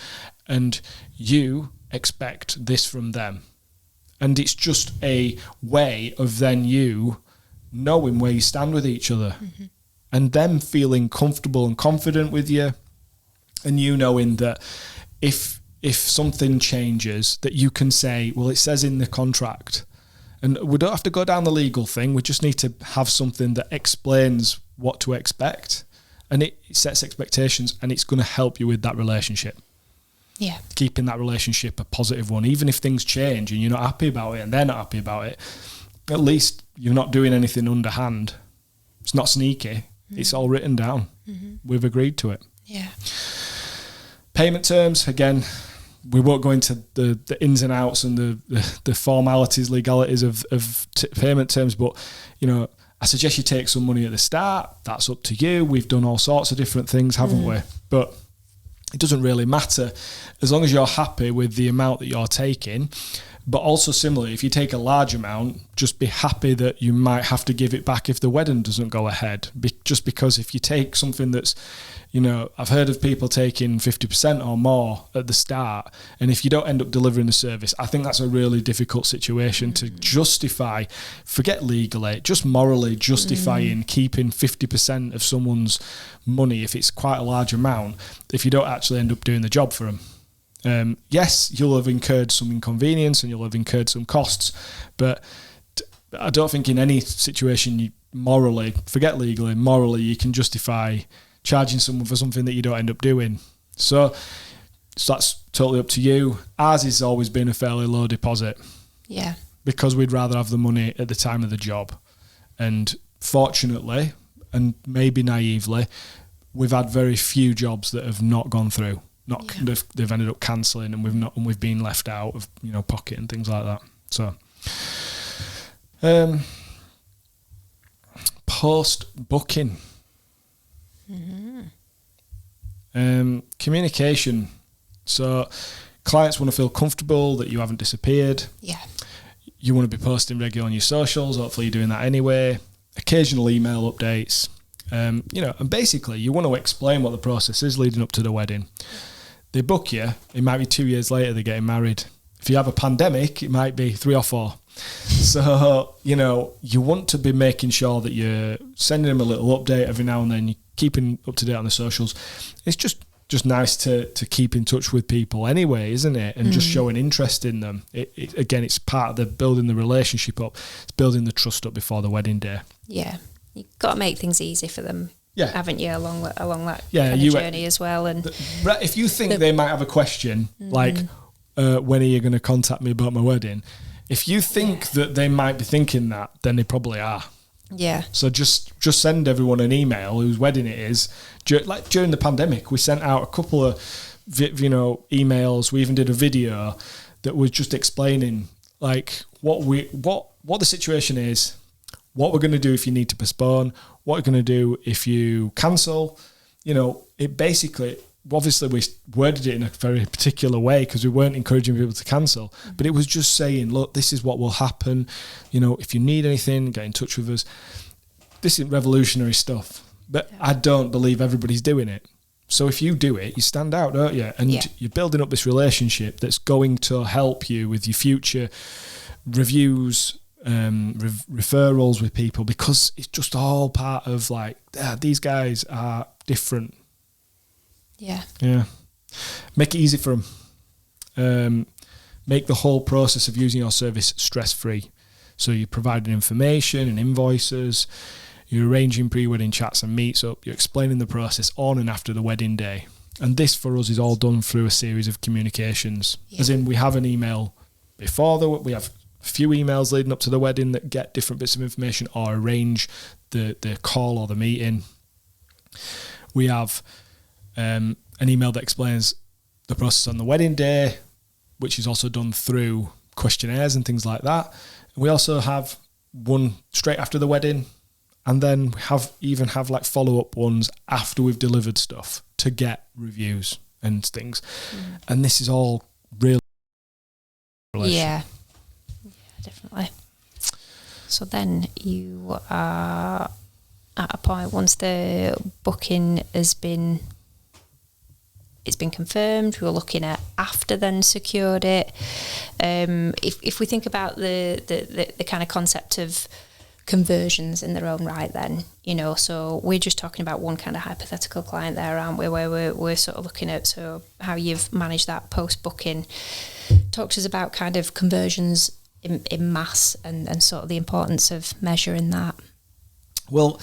and you expect this from them. And it's just a way of then you knowing where you stand with each other and them feeling comfortable and confident with you, and you knowing that if something changes, that you can say, well, it says in the contract, and we don't have to go down the legal thing. We just need to have something that explains what to expect, and it sets expectations, and it's going to help you with that relationship. Yeah. Keeping that relationship a positive one, even if things change and you're not happy about it and they're not happy about it, at least you're not doing anything underhand. It's not sneaky. It's all written down. We've agreed to it. Yeah. Payment terms, again, we won't go into the ins and outs and the formalities, legalities of payment terms, but, you know, I suggest you take some money at the start. That's up to you. We've done all sorts of different things, haven't we? But it doesn't really matter as long as you're happy with the amount that you're taking. But also similarly, if you take a large amount, just be happy that you might have to give it back if the wedding doesn't go ahead. Just because if you take something that's, you know, I've heard of people taking 50% or more at the start, and if you don't end up delivering the service, I think that's a really difficult situation to justify. Forget legally, just morally justifying keeping 50% of someone's money if it's quite a large amount, if you don't actually end up doing the job for them. Yes, you'll have incurred some inconvenience and you'll have incurred some costs, but I don't think in any situation you morally, forget legally, morally, you can justify charging someone for something that you don't end up doing. So that's totally up to you. Ours has always been a fairly low deposit. Yeah. Because we'd rather have the money at the time of the job. And fortunately, and maybe naively, we've had very few jobs that have not gone through. They've ended up cancelling, and we've been left out of, you know, pocket and things like that. So post booking, communication. So clients want to feel comfortable that you haven't disappeared. Yeah. You want to be posting regularly on your socials. Hopefully you're doing that anyway. Occasional email updates. You know, and basically you want to explain what the process is leading up to the wedding. They book you, it might be 2 years later they're getting married. If you have a pandemic, it might be 3 or 4. So, you know, you want to be making sure that you're sending them a little update every now and then, you're keeping up to date on the socials. It's just nice to keep in touch with people anyway, isn't it? And just showing interest in them. Again, it's part of the building the relationship up. It's building the trust up before the wedding day. Yeah. You've got to make things easy for them. Yeah. Haven't you, along that kind of journey as well? And if you think they might have a question, like, when are you going to contact me about my wedding? If you think that they might be thinking that, then they probably are. Yeah. So just send everyone an email whose wedding it is. Like during the pandemic, we sent out a couple of, emails. We even did a video that was just explaining like what the situation is, what we're going to do if you need to postpone, what we're going to do if you cancel. You know, it basically, obviously we worded it in a very particular way because we weren't encouraging people to cancel, but it was just saying, look, this is what will happen. You know, if you need anything, get in touch with us. This is revolutionary stuff, but I don't believe everybody's doing it. So if you do it, you stand out, don't you? And you're building up this relationship that's going to help you with your future reviews, referrals with people, because it's just all part of like, these guys are different. Yeah. Make it easy for them. Make the whole process of using your service stress-free. So you're providing information and invoices, you're arranging pre-wedding chats and meets up, you're explaining the process on and after the wedding day. And this for us is all done through a series of communications. As in, we have an email before we have a few emails leading up to the wedding that get different bits of information or arrange the call or the meeting. We have an email that explains the process on the wedding day, which is also done through questionnaires and things like that. We also have one straight after the wedding, and then have like follow-up ones after we've delivered stuff to get reviews and things. And this is all really yeah, definitely. So then you are at a point, once the booking has been confirmed, we're looking at after then secured it. If we think about the kind of concept of conversions in their own right, then, so we're just talking about one kind of hypothetical client there, aren't we, where we're sort of looking at so how you've managed that post-booking. Talk to us about kind of conversions in mass and sort of the importance of measuring that. Well,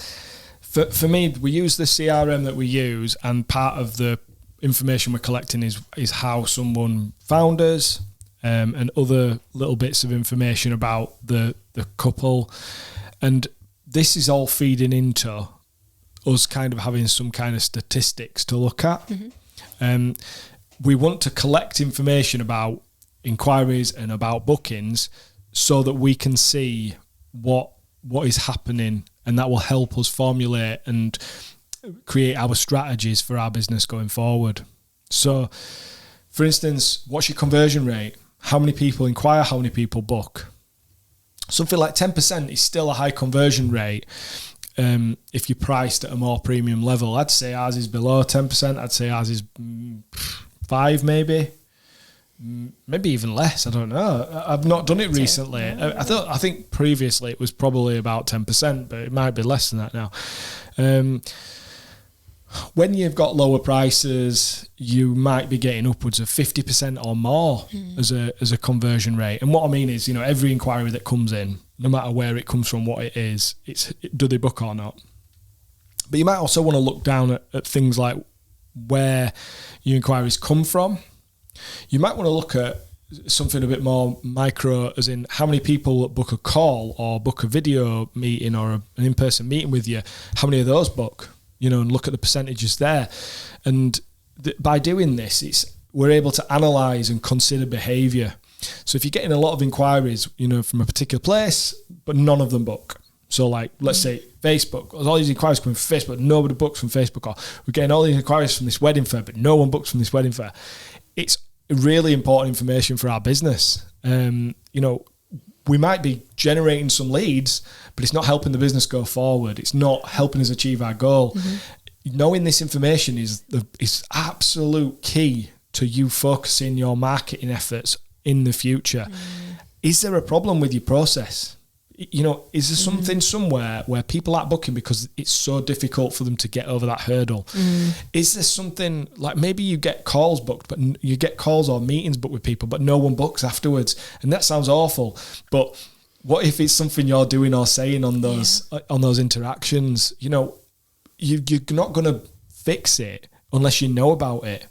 for me, we use the CRM that we use, and part of the information we're collecting is how someone found us, and other little bits of information about the couple. And this is all feeding into us kind of having some kind of statistics to look at. We want to collect information about inquiries and about bookings so that we can see what is happening, and that will help us formulate and create our strategies for our business going forward. So, for instance, what's your conversion rate? How many people inquire? How many people book? Something like 10% is still a high conversion rate if you're priced at a more premium level. I'd say ours is below 10%. I'd say ours is 5 maybe even less. I don't know. I've not done it recently. I think previously it was probably about 10%, but it might be less than that now. When you've got lower prices, you might be getting upwards of 50% or more as a conversion rate. And what I mean is, every inquiry that comes in, no matter where it comes from, what it is, do they book or not? But you might also want to look down at things like where your inquiries come from. You might want to look at something a bit more micro, as in how many people book a call or book a video meeting or an in-person meeting with you, how many of those book, and look at the percentages there. And by doing this, we're able to analyse and consider behaviour. So if you're getting a lot of inquiries, from a particular place, but none of them book. So like, let's say Facebook, there's all these inquiries coming from Facebook, nobody books from Facebook, or we're getting all these inquiries from this wedding fair, but no one books from this wedding fair. It's really important information for our business. We might be generating some leads, but it's not helping the business go forward. It's not helping us achieve our goal. Knowing this information is absolute key to you focusing your marketing efforts in the future. Is there a problem with your process? Is there something somewhere where people aren't booking because it's so difficult for them to get over that hurdle? Is there something like maybe you get calls booked, but you get calls or meetings booked with people, but no one books afterwards? And that sounds awful. But what if it's something you're doing or saying on those interactions? You're not going to fix it unless you know about it.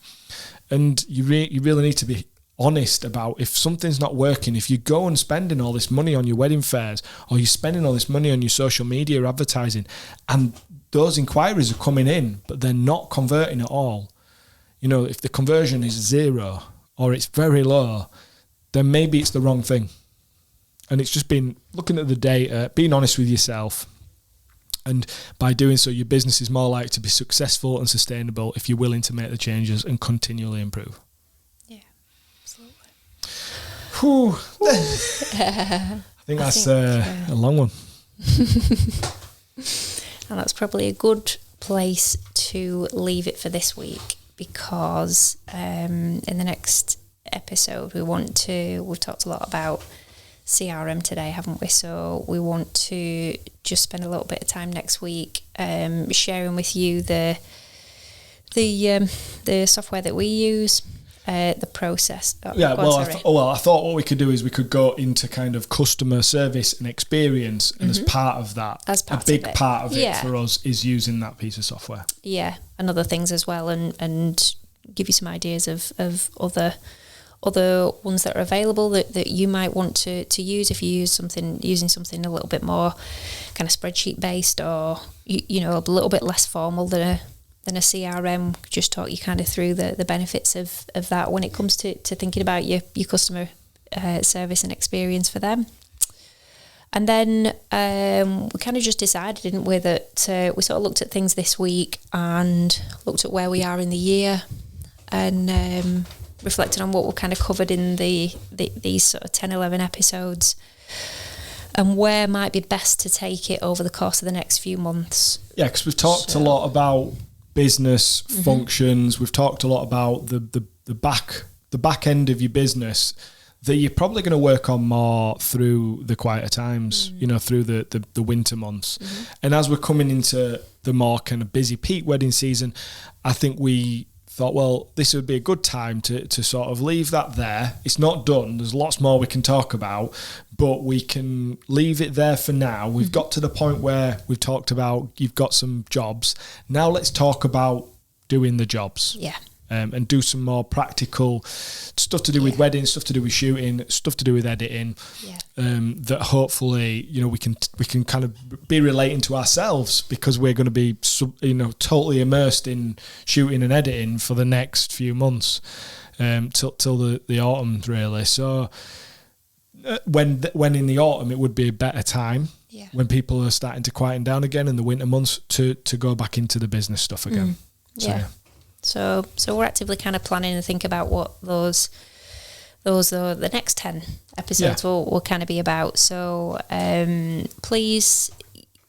And you really need to be honest about if something's not working. If you go and spending all this money on your wedding fairs, or you're spending all this money on your social media advertising, and those inquiries are coming in but they're not converting at all, if the conversion is 0 or it's very low, then maybe it's the wrong thing. And it's just been looking at the data, being honest with yourself, and by doing so your business is more likely to be successful and sustainable if you're willing to make the changes and continually improve. I think that's a long one. And that's probably a good place to leave it for this week, because in the next episode we've talked a lot about CRM today, haven't we? So we want to just spend a little bit of time next week sharing with you the software that we use, the process. I thought what we could do is we could go into kind of customer service and experience, and as part of that, a big part of it for us is using that piece of software. Yeah, and other things as well, and give you some ideas of other ones that are available that you might want to use if you using something a little bit more kind of spreadsheet based, or a little bit less formal than a CRM. Just talk you kind of through the benefits of that when it comes to thinking about your customer service and experience for them. And then we kind of just decided, didn't we, that we sort of looked at things this week and looked at where we are in the year and reflected on what we kind of covered in these sort of 10, 11 episodes and where might be best to take it over the course of the next few months. Yeah, because we've talked a lot about business functions. We've talked a lot about the back end of your business that you're probably going to work on more through the quieter times, through the winter months. And as we're coming into the more kind of busy peak wedding season, I think we thought, well, this would be a good time to sort of leave that there. It's not done. There's lots more we can talk about, but we can leave it there for now. We've got to the point where we've talked about you've got some jobs. Now let's talk about doing the jobs. Yeah. And do some more practical stuff to do with weddings, stuff to do with shooting, stuff to do with editing. Yeah. That hopefully we can kind of be relating to ourselves, because we're going to be totally immersed in shooting and editing for the next few months, till the autumn really. So when in the autumn it would be a better time. Yeah. When people are starting to quieten down again in the winter months to go back into the business stuff again. So we're actively kind of planning to think about what those the next 10 episodes will kind of be about. So please,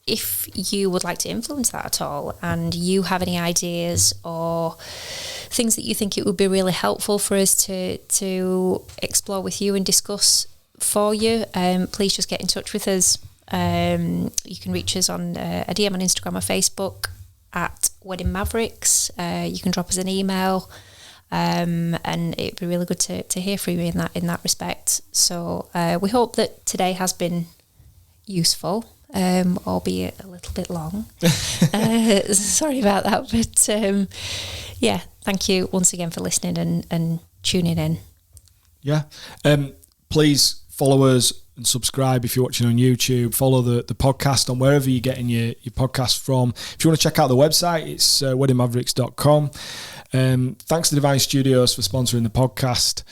if you would like to influence that at all and you have any ideas or things that you think it would be really helpful for us to explore with you and discuss for you, please just get in touch with us. You can reach us on a DM on Instagram or Facebook at Wedding Mavericks. You can drop us an email, and it'd be really good to hear from you in that respect. So we hope that today has been useful, albeit a little bit long. Sorry about that, but thank you once again for listening and tuning in. Yeah, please follow us and subscribe if you're watching on YouTube. Follow the podcast on wherever you're getting your podcast from. If you want to check out the website, it's weddingmavericks.com. Thanks to Divine Studios for sponsoring the podcast,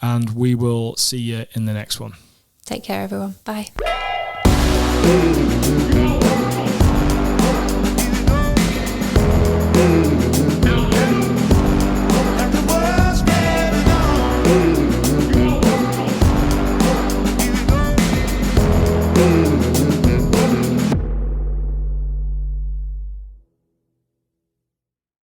and we will see you in the next one. Take care, everyone. Bye.